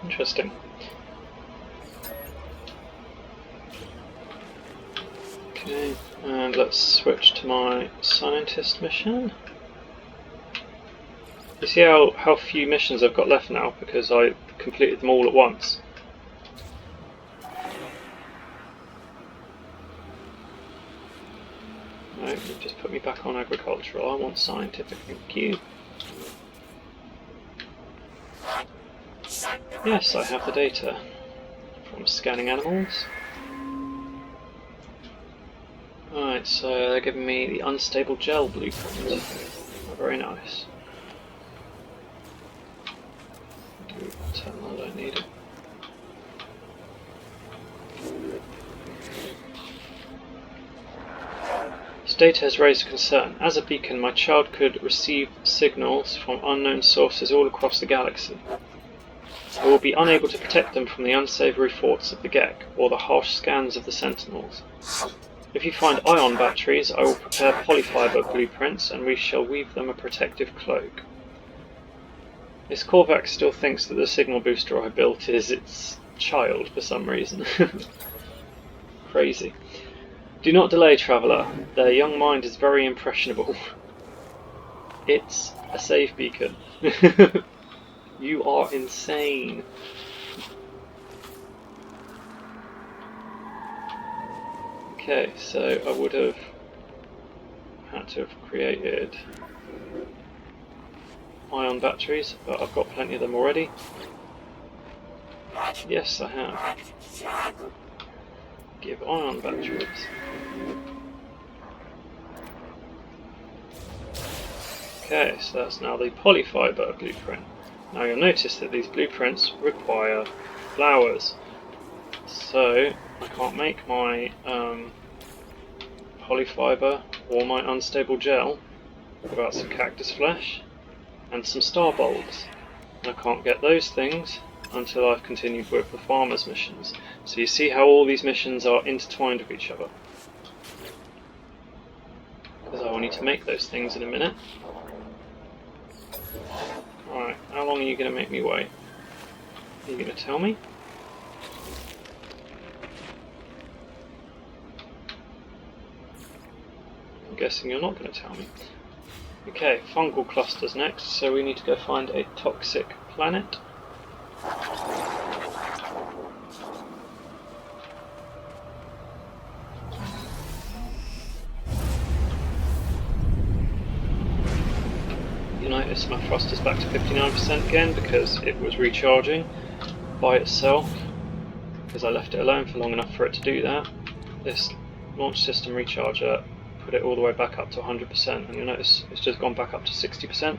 Interesting. Okay, and let's switch to my scientist mission. You see how few missions I've got left now because I completed them all at once. No, you've just put me back on agricultural. I want scientific, thank you. Yes, I have the data from scanning animals. Alright, so they're giving me the unstable gel blueprint. Very nice. Tell them I don't need it. This data has raised a concern. As a beacon, my child could receive signals from unknown sources all across the galaxy. I will be unable to protect them from the unsavoury thoughts of the Gek or the harsh scans of the Sentinels. If you find ion batteries, I will prepare polyfiber blueprints and we shall weave them a protective cloak. This Korvax still thinks that the signal booster I built is its child for some reason. Crazy. Do not delay, traveller. Their young mind is very impressionable. It's a save beacon. You are insane. Okay, so I would have had to have created ion batteries, but I've got plenty of them already. Yes, I have. Give ion batteries. Okay, so that's now the polyfiber blueprint. Now you'll notice that these blueprints require flowers. So I can't make my polyfiber or my unstable gel without some cactus flesh and some star bulbs. And I can't get those things until I've continued with the farmers missions. So you see how all these missions are intertwined with each other. Because I will need to make those things in a minute. Alright, how long are you going to make me wait? Are you going to tell me? I'm guessing you're not going to tell me. Okay, fungal clusters next, so we need to go find a toxic planet. You notice my frost is back to 59% again because it was recharging by itself because I left it alone for long enough for it to do that. This launch system recharger put it all the way back up to 100%, and you'll notice it's just gone back up to 60%.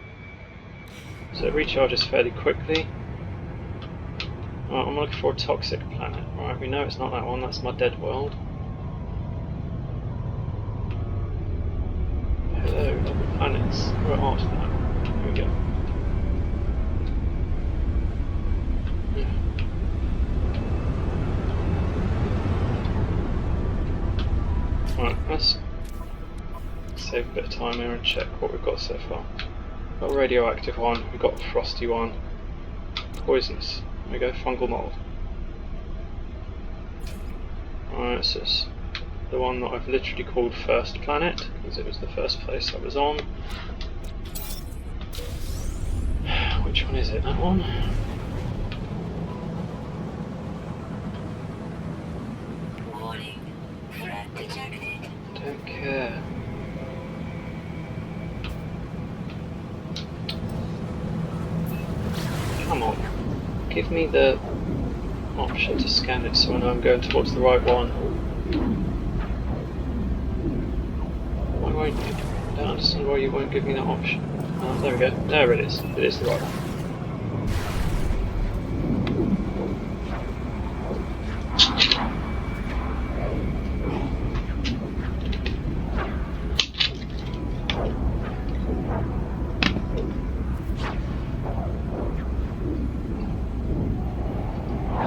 So it recharges fairly quickly. Right, I'm looking for a toxic planet. Right, we know it's not that one, that's my dead world. Hello, other planets. Where art that? Here we go. Right, let's save a bit of time here and check what we've got so far. We've got a radioactive one, we've got a frosty one, poisonous, there we go, fungal mold. Alright, so it's the one that I've literally called First Planet, because it was the first place I was on. one is it? That one? Warning. Threat detected. Don't care. Come on. Give me the option to scan it so I know I'm going towards the right one. Why won't you? I don't understand why you won't give me that option. Oh, there we go. There it is. It is the right one.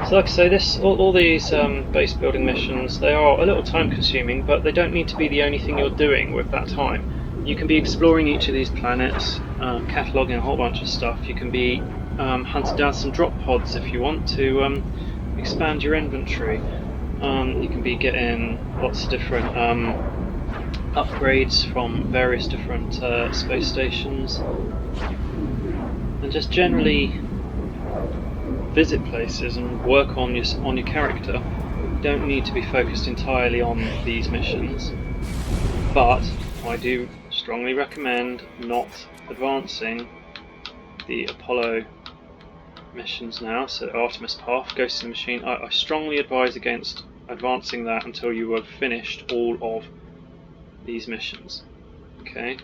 So like I say, all these base building missions, they are a little time consuming, but they don't need to be the only thing you're doing with that time. You can be exploring each of these planets, cataloguing a whole bunch of stuff. You can be hunting down some drop pods if you want to expand your inventory. You can be getting lots of different upgrades from various different space stations, and just generally visit places and work on your character. You don't need to be focused entirely on these missions, but I do strongly recommend not advancing the Apollo missions now. So Artemis Path, Ghost in the Machine, I strongly advise against advancing that until you have finished all of these missions. Okay.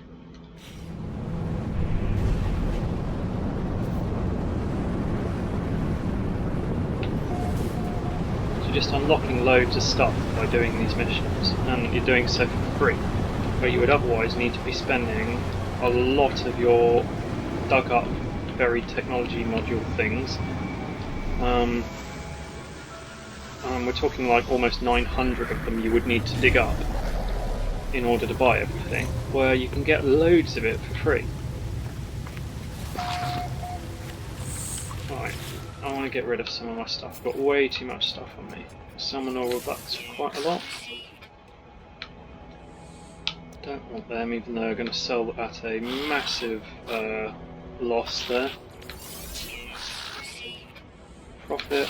You're just unlocking loads of stuff by doing these missions, and you're doing so for free, where you would otherwise need to be spending a lot of your dug up buried technology module things. We're talking like almost 900 of them you would need to dig up in order to buy everything, where you can get loads of it for free. Right, I want to get rid of some of my stuff. I've got way too much stuff on me. Summon all of that's quite a lot. Don't want them, even though they're going to sell at a massive loss there. Profit.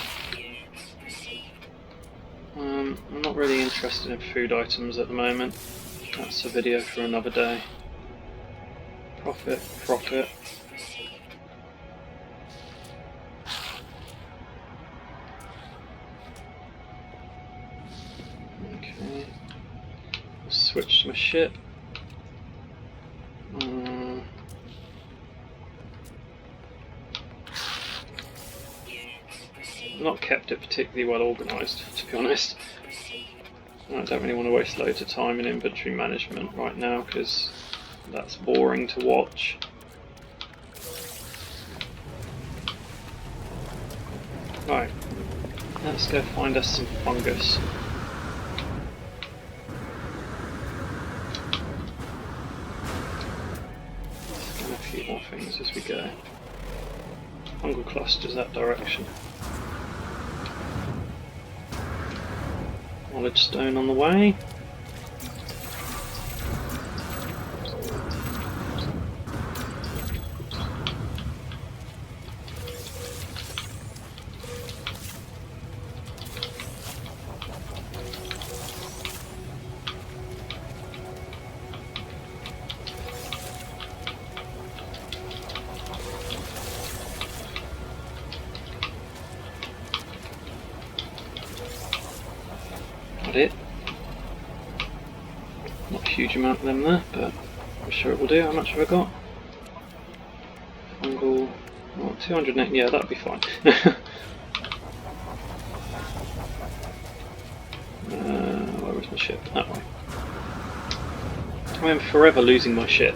I'm not really interested in food items at the moment. That's a video for another day. Profit, profit. Okay. Switch to my ship. Not kept it particularly well organised, to be honest. I don't really want to waste loads of time in inventory management right now because that's boring to watch. Right, let's go find us some fungus. Scan a few more things as we go. Fungal Clusters that direction. Knowledge stone on the way. Got it. Not a huge amount of them there, but I'm sure it will do. How much have I got? Fungal. Oh, 208. Yeah, that'll be fine. Where was my ship? That way. I am forever losing my ship.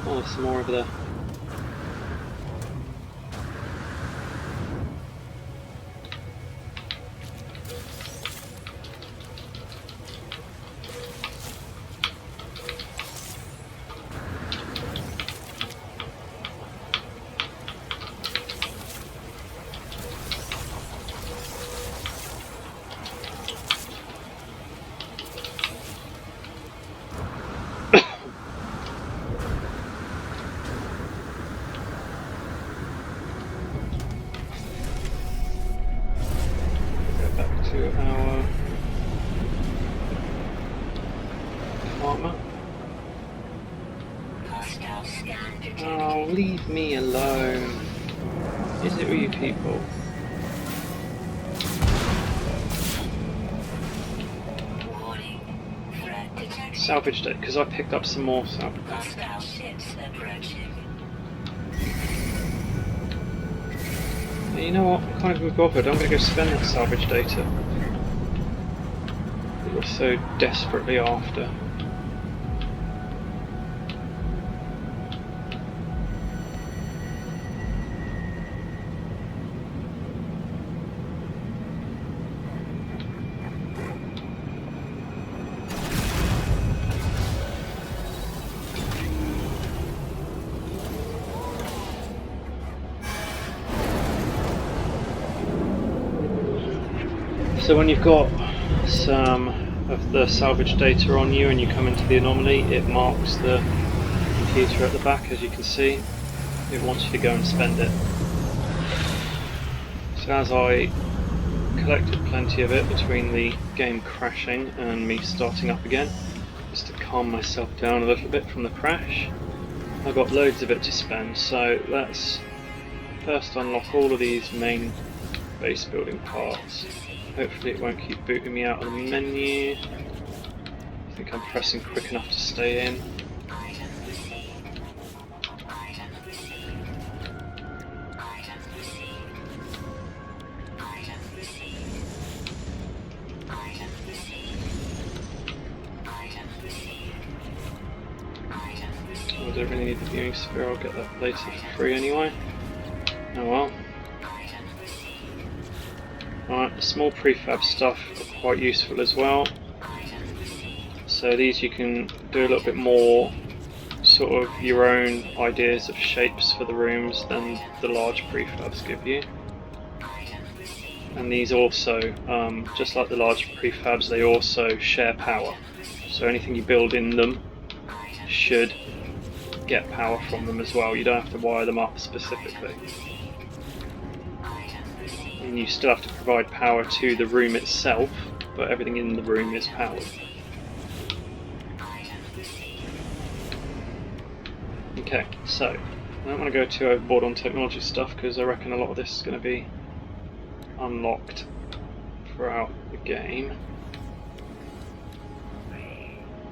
Oh, there's some more over there. our apartment. Hostile scan detected. Oh, leave me alone. Is it you people? Warning. Threat detected. Salvaged it, because I picked up some more salvage. Hostile ships approaching. You know what? I can't even be bothered. I'm going to go spend that salvage data that you're so desperately after. So when you've got some of the salvage data on you and you come into the anomaly, it marks the computer at the back, as you can see. It wants you to go and spend it. So as I collected plenty of it between the game crashing and me starting up again, just to calm myself down a little bit from the crash, I got loads of it to spend. So let's first unlock all of these main base building parts. Hopefully it won't keep booting me out of the menu. I think I'm pressing quick enough to stay in. Item received. Item received. Item received. Item received. Item received. Item received. Item received. I don't really need the viewing sphere, I'll get that later for free anyway. Oh well. Item received. Alright, the small prefab stuff are quite useful as well. Item received. So these you can do a little bit more sort of your own ideas of shapes for the rooms than the large prefabs give you. Item received. And these also, just like the large prefabs, they also share power. So anything you build in them should get power from them as well. You don't have to wire them up specifically. And you still have to provide power to the room itself, but everything in the room is powered. Okay, so I don't want to go too overboard on technology stuff because I reckon a lot of this is going to be unlocked throughout the game.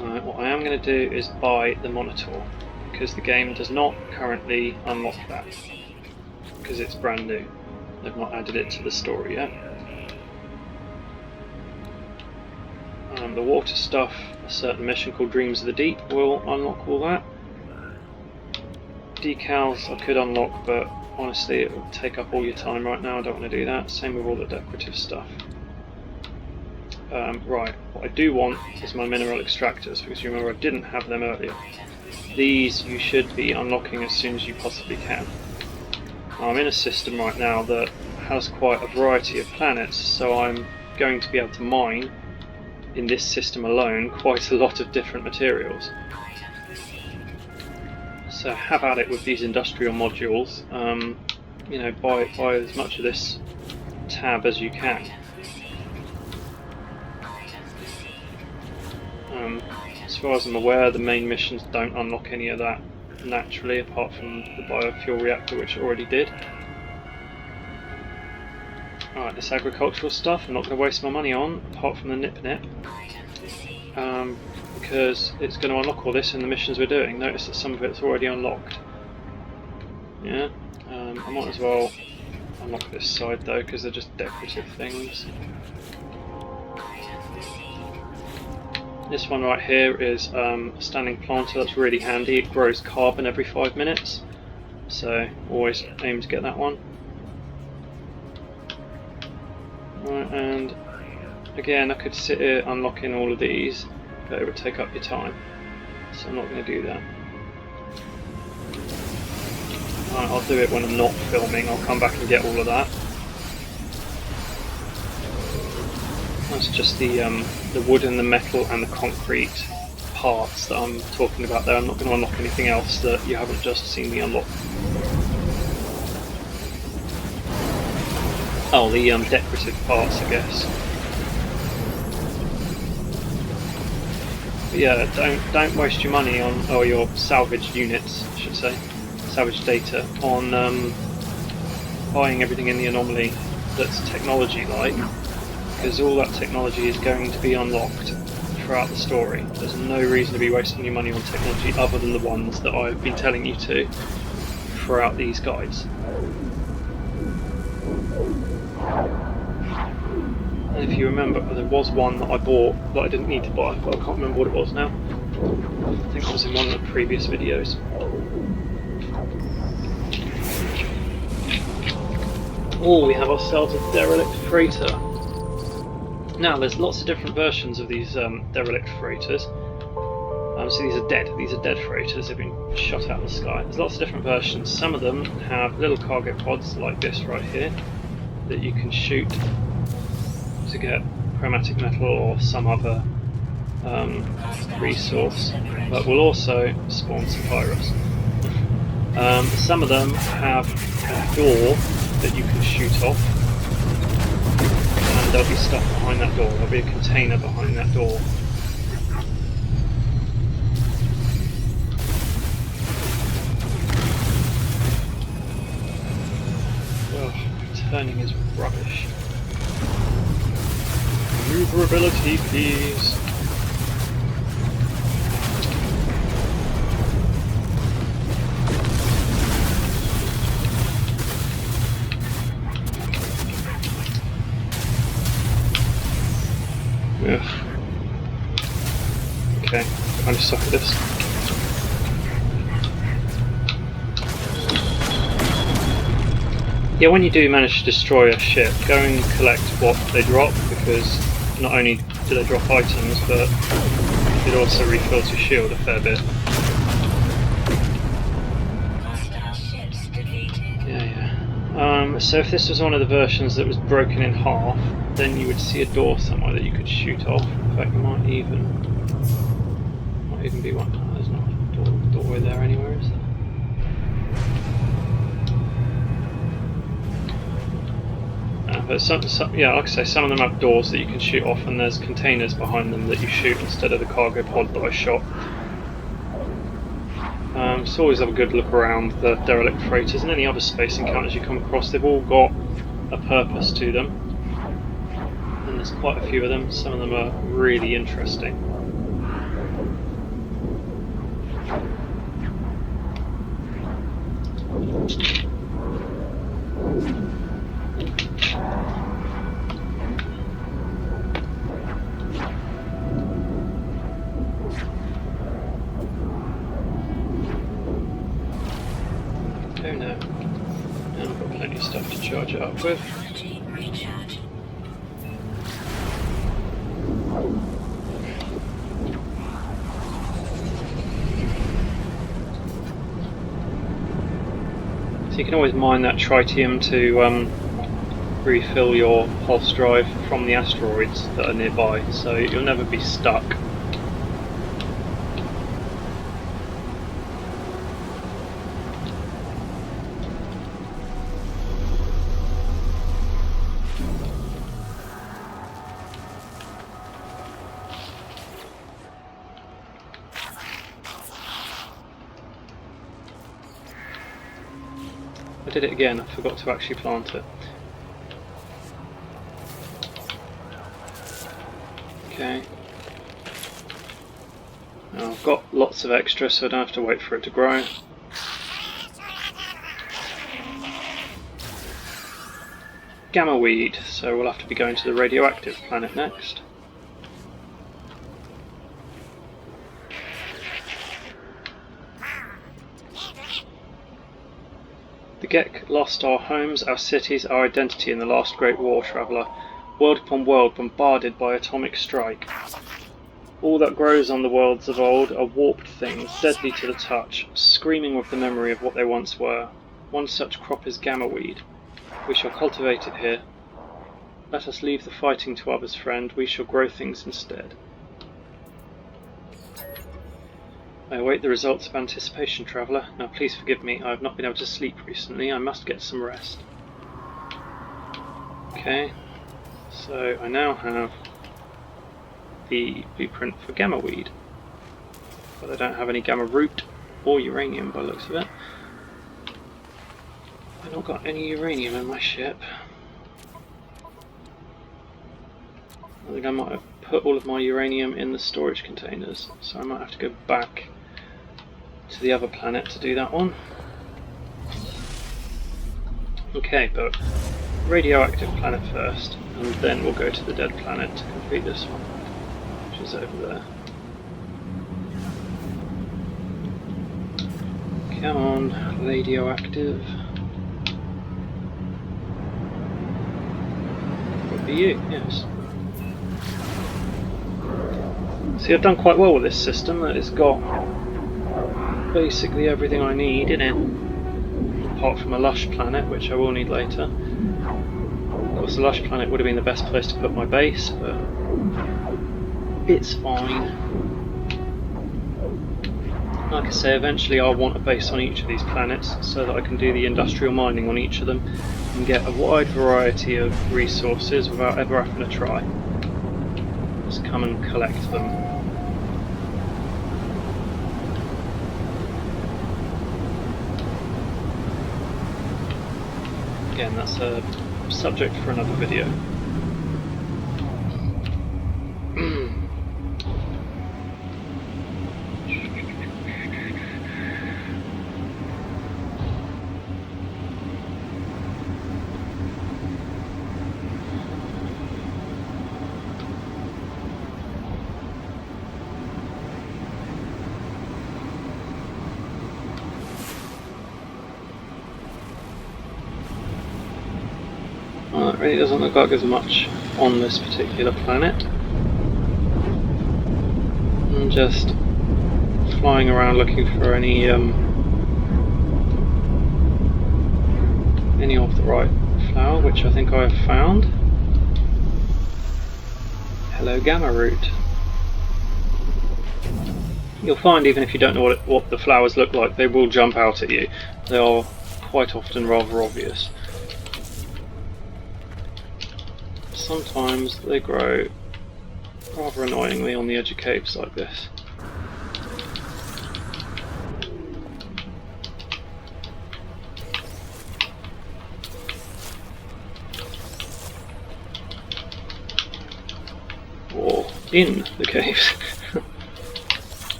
Alright, what I am going to do is buy the monitor, because the game does not currently unlock that, because it's brand new. They've not added it to the story yet. The water stuff, a certain mission called Dreams of the Deep will unlock all that. Decals I could unlock, but honestly it would take up all your time right now. I don't want to do that. Same with all the decorative stuff. Right, what I do want is my mineral extractors, because you remember I didn't have them earlier. These you should be unlocking as soon as you possibly can. I'm in a system right now that has quite a variety of planets, so I'm going to be able to mine in this system alone quite a lot of different materials. So have at it with these industrial modules. You know, buy as much of this tab as you can. As far as I'm aware, the main missions don't unlock any of that naturally, apart from the biofuel reactor, which it already did. Alright, this agricultural stuff I'm not going to waste my money on, apart from the nip-nip, because it's going to unlock all this in the missions we're doing. Notice that some of it's already unlocked. Yeah, I might as well unlock this side though, because they're just decorative things. This one right here is a standing planter. That's really handy. It grows carbon every 5 minutes, so always aim to get that one. Right, and again I could sit here unlocking all of these, but it would take up your time, so I'm not going to do that. Right, I'll do it when I'm not filming. I'll come back and get all of that. That's just the wood and the metal and the concrete parts that I'm talking about there. I'm not going to unlock anything else that you haven't just seen me unlock. Oh, the decorative parts, I guess. But yeah, don't waste your money on, or your salvaged units, I should say, salvage data, on buying everything in the anomaly that's technology-like, because all that technology is going to be unlocked throughout the story. There's no reason to be wasting your money on technology other than the ones that I've been telling you to throughout these guides. And if you remember, there was one that I bought that I didn't need to buy, but I can't remember what it was now. I think it was in one of the previous videos. Oh, we have ourselves a derelict freighter. Now, there's lots of different versions of these derelict freighters. So these are dead freighters, they've been shot out of the sky. There's lots of different versions. Some of them have little cargo pods like this right here that you can shoot to get chromatic metal or some other resource, but will also spawn some pyrus. Some of them have a door that you can shoot off, and there'll be stuff behind that door. There'll be a container behind that door. Turning is rubbish. Maneuverability, please. Ugh. Okay, kind of suck at this. Yeah, when you do manage to destroy a ship, go and collect what they drop, because not only do they drop items, but it also refills your shield a fair bit. Yeah. So if this was one of the versions that was broken in half, then you would see a door somewhere that you could shoot off. In fact, you might even be one. Oh, there's not a doorway there anywhere, is there? But yeah, like I say, some of them have doors that you can shoot off, and there's containers behind them that you shoot instead of the cargo pod that I shot. So always have a good look around the derelict freighters and any other space encounters you come across. They've all got a purpose to them, and there's quite a few of them. Some of them are really interesting. Oh no. And I've got plenty of stuff to charge it up with. So you can always mine that tritium to refill your pulse drive from the asteroids that are nearby, so you'll never be stuck. I did it again, I forgot to actually plant it. Okay. Now I've got lots of extra, so I don't have to wait for it to grow. Gamma weed, so we'll have to be going to the radioactive planet next. The Gek lost our homes, our cities, our identity in the last Great War, Traveller. World upon world bombarded by atomic strike. All that grows on the worlds of old are warped things, deadly to the touch, screaming with the memory of what they once were. One such crop is gamma weed. We shall cultivate it here. Let us leave the fighting to others, friend. We shall grow things instead. I await the results of anticipation, Traveller. Now please forgive me, I have not been able to sleep recently. I must get some rest. Okay, so I now have the blueprint for gamma weed. but I don't have any gamma root or uranium by the looks of it. I've not got any uranium in my ship. I think I might have put all of my uranium in the storage containers, so I might have to go back to the other planet to do that one. Okay, but radioactive planet first, and then we'll go to the dead planet to complete this one, which is over there. Come on, radioactive. Would be you, yes. See, I've done quite well with this system. That it's got basically everything I need in it, apart from a lush planet, which I will need later. Of course, the lush planet would have been the best place to put my base, but it's fine. Like I say, eventually I'll want a base on each of these planets so that I can do the industrial mining on each of them and get a wide variety of resources without ever having to try. Just come and collect them. Again, that's a subject for another video. Well, it really doesn't look like there's much on this particular planet. I'm just flying around looking for any of the right flower, which I think I have found. Hello, gamma root. You'll find even if you don't know what the flowers look like, they will jump out at you. They are quite often rather obvious. Sometimes they grow rather annoyingly on the edge of caves like this. Or in the caves.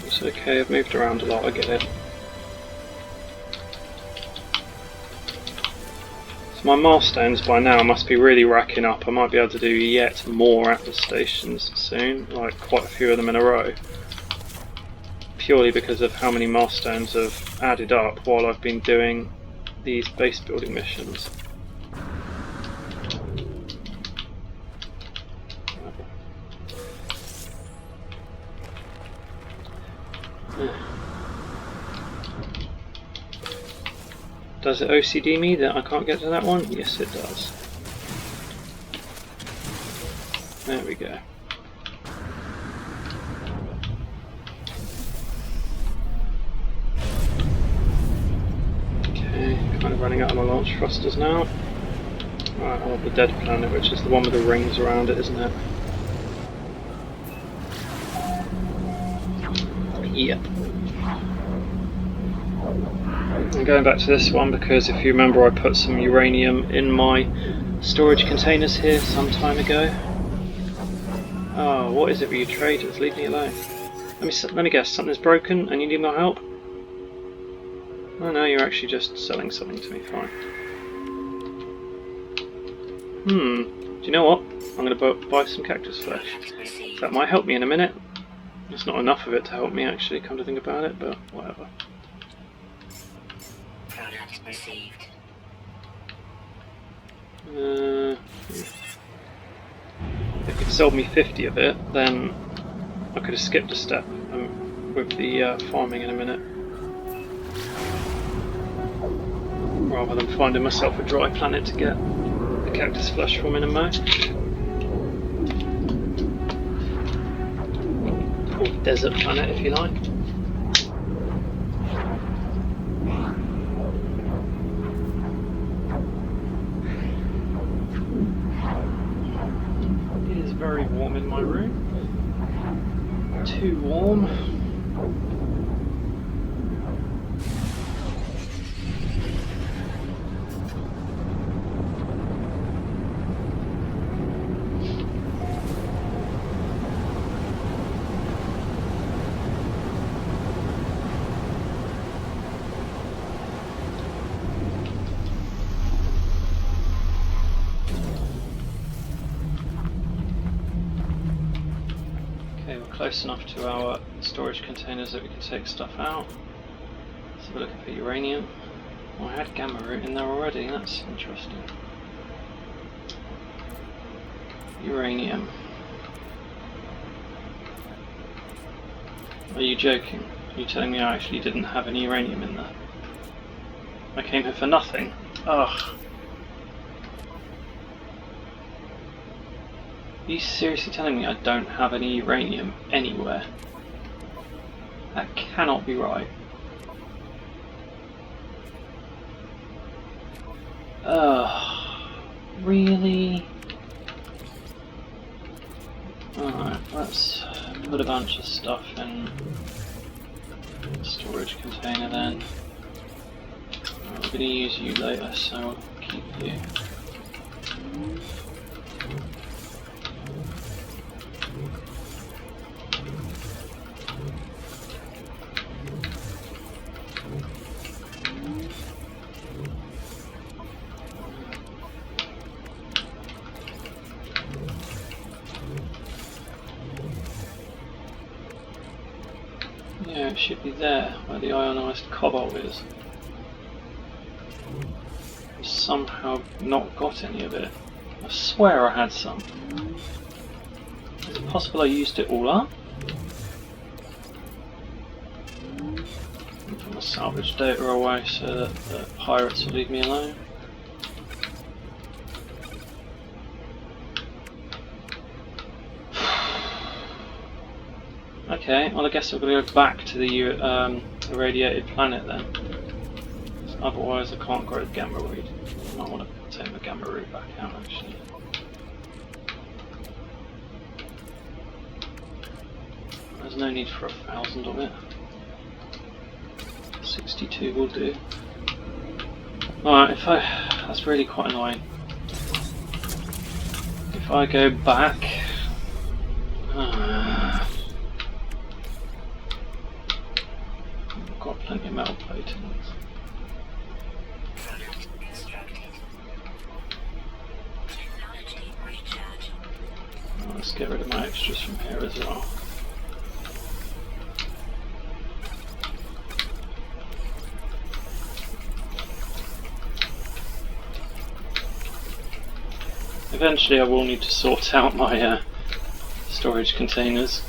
It's okay, I've moved around a lot, I get it. So my milestones by now must be really racking up. I might be able to do yet more Atlas stations soon, like quite a few of them in a row. Purely because of how many milestones have added up while I've been doing these base building missions. Does it OCD me that I can't get to that one? Yes, it does. There we go. Okay, kind of running out of my launch thrusters now. Right, I want the dead planet, which is the one with the rings around it, isn't it? Yep. I'm going back to this one because if you remember I put some uranium in my storage containers here some time ago. Oh, what is it with you traders? Leave me alone. Let me guess, something's broken and you need my help? Oh no, you're actually just selling something to me, fine. Do you know what? I'm going to buy some cactus flesh. That might help me in a minute. There's not enough of it to help me actually, come to think about it, but whatever. Product received. If it sold me 50 of it, then I could have skipped a step with the farming in a minute. rather than finding myself a dry planet to get the cactus flesh from in a mo. Or desert planet, if you like. It is very warm in my room. Too warm. Okay, we're close enough to our storage containers that we can take stuff out. Let's have a look for uranium. Oh, I had gamma root in there already, that's interesting. Uranium. Are you joking? Are you telling me I actually didn't have any uranium in there? I came here for nothing. Ugh. Are you seriously telling me I don't have any uranium anywhere? That cannot be right. Ugh. Really? Alright, let's put a bunch of stuff in the storage container then. I'm going to use you later, so I'll keep you. Yeah, it should be there, where the ionised cobalt is. I've somehow not got any of it. I swear I had some. Is it possible I used it all up? I'm put my salvage data away so that the pirates will leave me alone. Okay, well I guess I've got to go back to the irradiated planet then. Otherwise I can't grow the gamma root. I might want to take the gamma root back out actually. There's no need for 1,000 of it. 62 will do. Alright, that's really quite annoying. If I go back... I've got plenty of metal plating. Let's get rid of my extras from here as well. Eventually I will need to sort out my storage containers.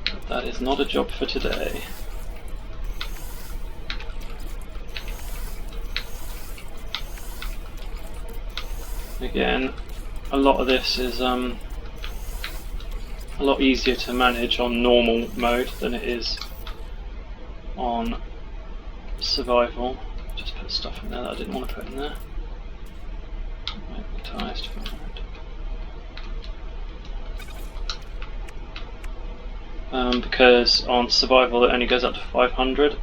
But that is not a job for today. Again, a lot of this is a lot easier to manage on normal mode than it is on survival. Just put stuff in there that I didn't want to put in there. Magnetized for that. Because on survival it only goes up to 500,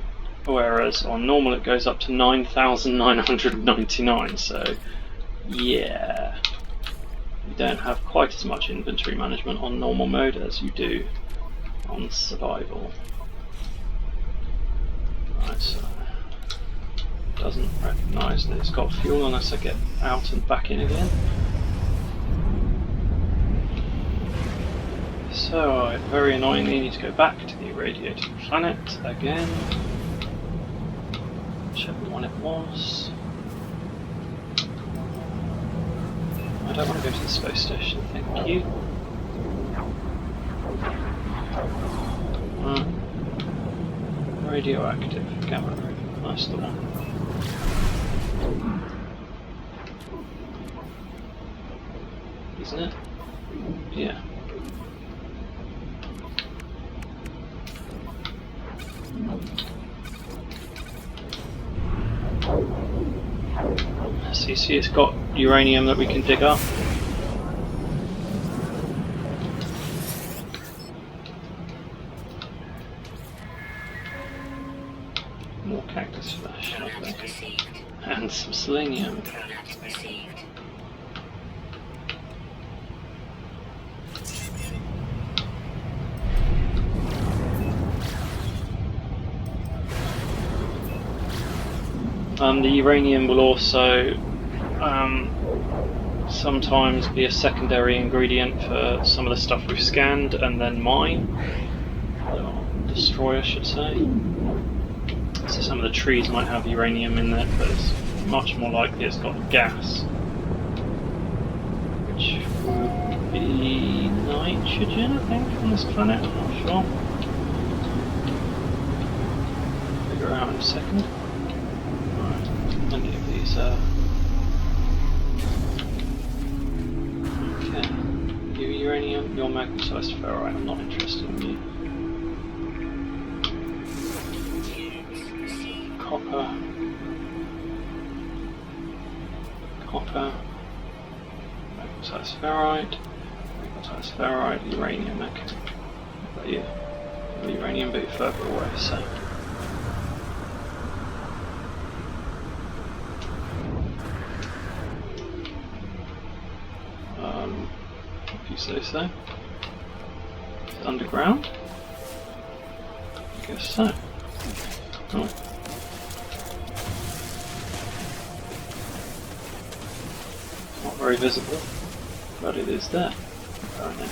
whereas on normal it goes up to 9,999. So yeah, you don't have quite as much inventory management on normal mode as you do on survival. Right, so it doesn't recognise that it's got fuel unless I get out and back in again. So I very annoyingly need to go back to the irradiated planet again. Whichever one it was. I don't want to go to the space station, thank you. Radioactive gamma ray. That's the one. Isn't it? Yeah. So you see it's got uranium that we can dig up. More cactus flesh, lovely. And some selenium. The uranium will also sometimes be a secondary ingredient for some of the stuff we've scanned and then mine, or destroy I should say. So some of the trees might have uranium in there, but it's much more likely it's got gas, which would be nitrogen, I think, on this planet, I'm not sure. Figure it out in a second. Right, plenty of these okay. Uranium, your magnetized ferrite, I'm not interested in you. Copper, magnetized ferrite, uranium, okay. But yeah, the uranium a bit further away, so. If you say so. Is it underground? I guess so. Oh. Not very visible, but it is there, apparently.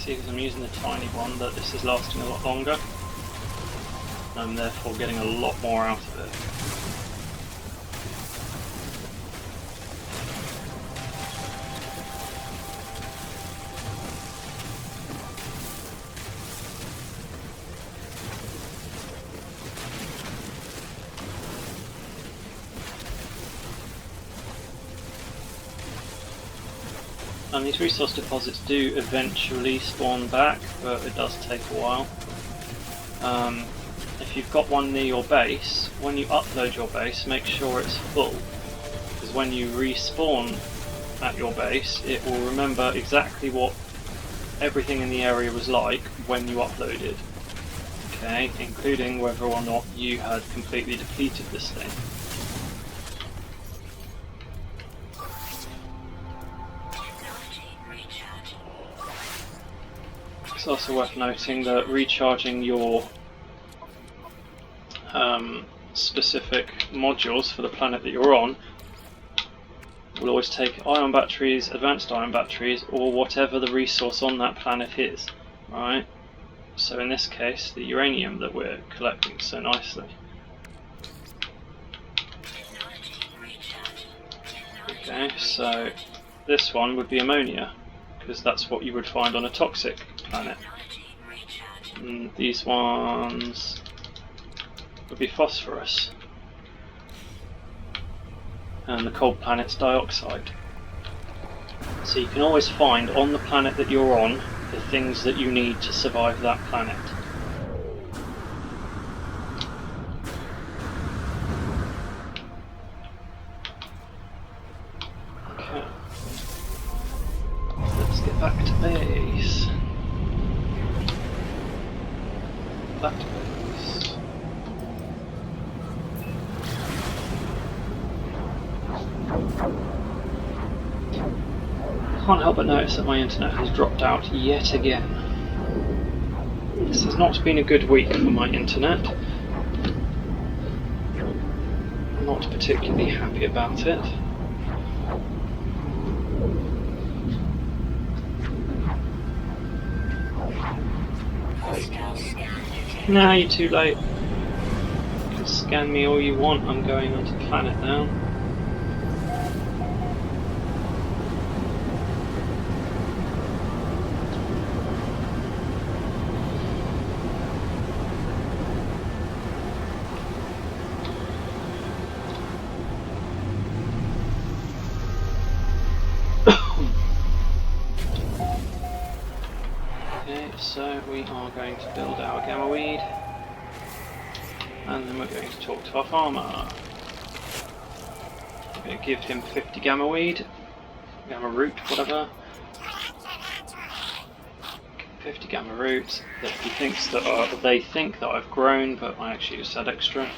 Because I'm using the tiny one, that this is lasting a lot longer. I'm therefore getting a lot more out of it. These resource deposits do eventually spawn back, but it does take a while. If you've got one near your base, when you upload your base, make sure it's full, because when you respawn at your base, it will remember exactly what everything in the area was like when you uploaded, okay, including whether or not you had completely depleted this thing. It's also worth noting that recharging your specific modules for the planet that you're on will always take ion batteries, advanced ion batteries, or whatever the resource on that planet is, right? So in this case, the uranium that we're collecting so nicely. Okay, so this one would be ammonia, because that's what you would find on a toxic planet. And these ones would be phosphorus, and the cold planet's dioxide. So you can always find on the planet that you're on the things that you need to survive that planet. Okay, let's get back to base. Back to base. I can't help but notice that my internet has dropped out yet again. This has not been a good week for my internet. I'm not particularly happy about it. No, you're too late. You can scan me all you want, I'm going onto planet now. Okay, so we are going to build our gamma weed, and then we're going to talk to our farmer. We're going to give him 50 gamma weed, gamma root, whatever. 50 gamma roots that he thinks that they think that I've grown, but I actually just had extra.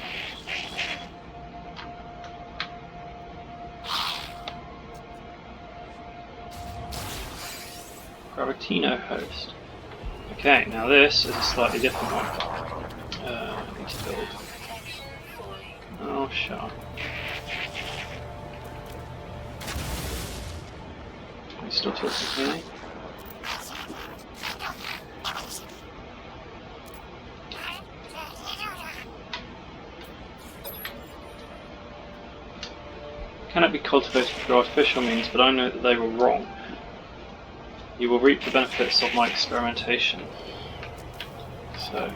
Gravitino host. Okay, now this is a slightly different one. I need to build. Oh, shut up. Are you still talking to me? Cannot be cultivated through artificial means, but I know that they were wrong. You will reap the benefits of my experimentation. So.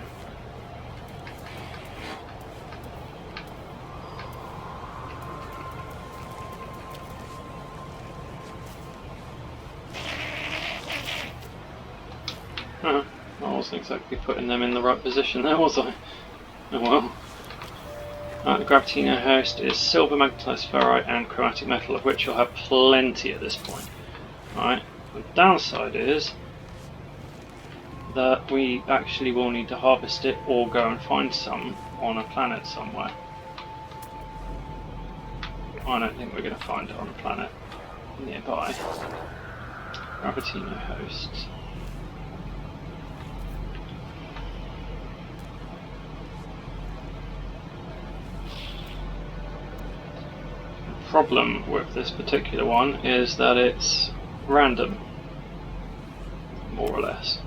Huh. I wasn't exactly putting them in the right position there, was I? Oh well. The Gravitino host is silver, magnetized ferrite and chromatic metal, of which you'll have plenty at this point. Alright. The downside is that we actually will need to harvest it or go and find some on a planet somewhere. I don't think we're going to find it on a planet nearby. Gravitino hosts. The problem with this particular one is that it's random, more or less.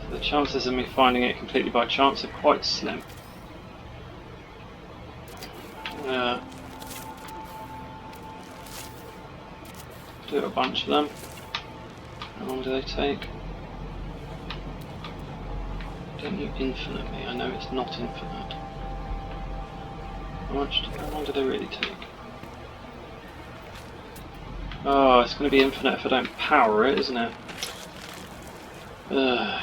So the chances of me finding it completely by chance are quite slim. Do a bunch of them. How long do they take? Don't you infinite me? I know it's not infinite. How long do they really take? Oh, it's going to be infinite if I don't power it, isn't it? Yeah.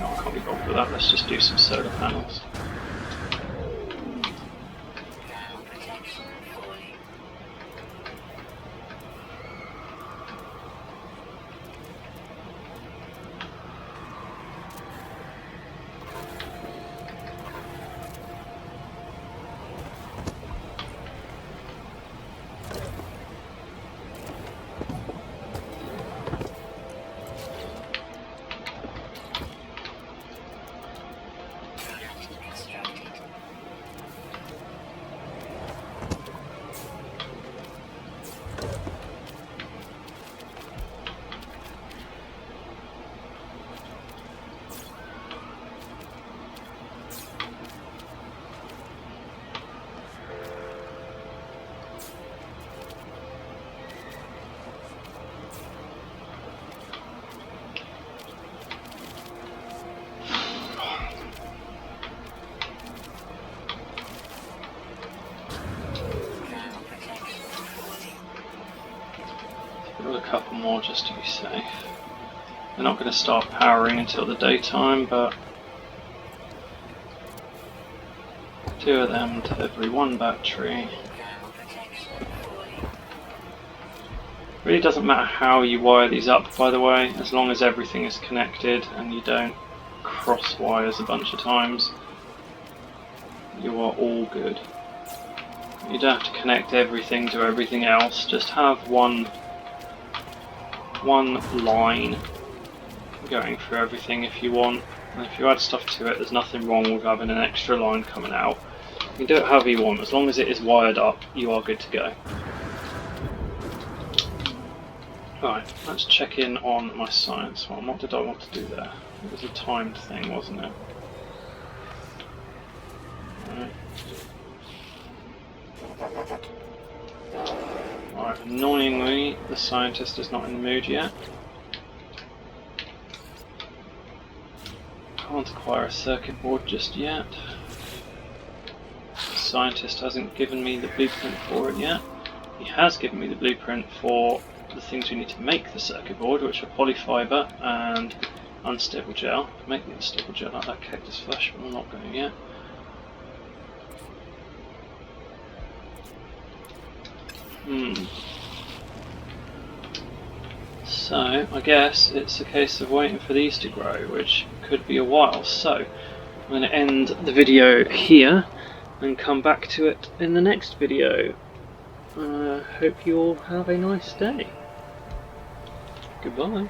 No, I can't be bothered with that. Let's just do some solar panels. more just to be safe. They're not going to start powering until the daytime, but 2 of them to every 1 battery. Thermal protection falling. Really doesn't matter how you wire these up, by the way, as long as everything is connected and you don't cross wires a bunch of times, you are all good. You don't have to connect everything to everything else, just have one line going through everything if you want. And if you add stuff to it, there's nothing wrong with having an extra line coming out. You can do it however you want, as long as it is wired up, you are good to go. Right, let's check in on my science one. What did I want to do there? It was a timed thing, wasn't it? Right. Right, annoyingly, the scientist is not in the mood yet. Can't acquire a circuit board just yet. The scientist hasn't given me the blueprint for it yet. He has given me the blueprint for the things we need to make the circuit board, which are polyfiber and unstable gel. I can make the unstable gel like that cactus flesh, but I'm not going to yet. So, I guess it's a case of waiting for these to grow, which could be a while. So, I'm going to end the video here and come back to it in the next video. Hope you all have a nice day. Goodbye.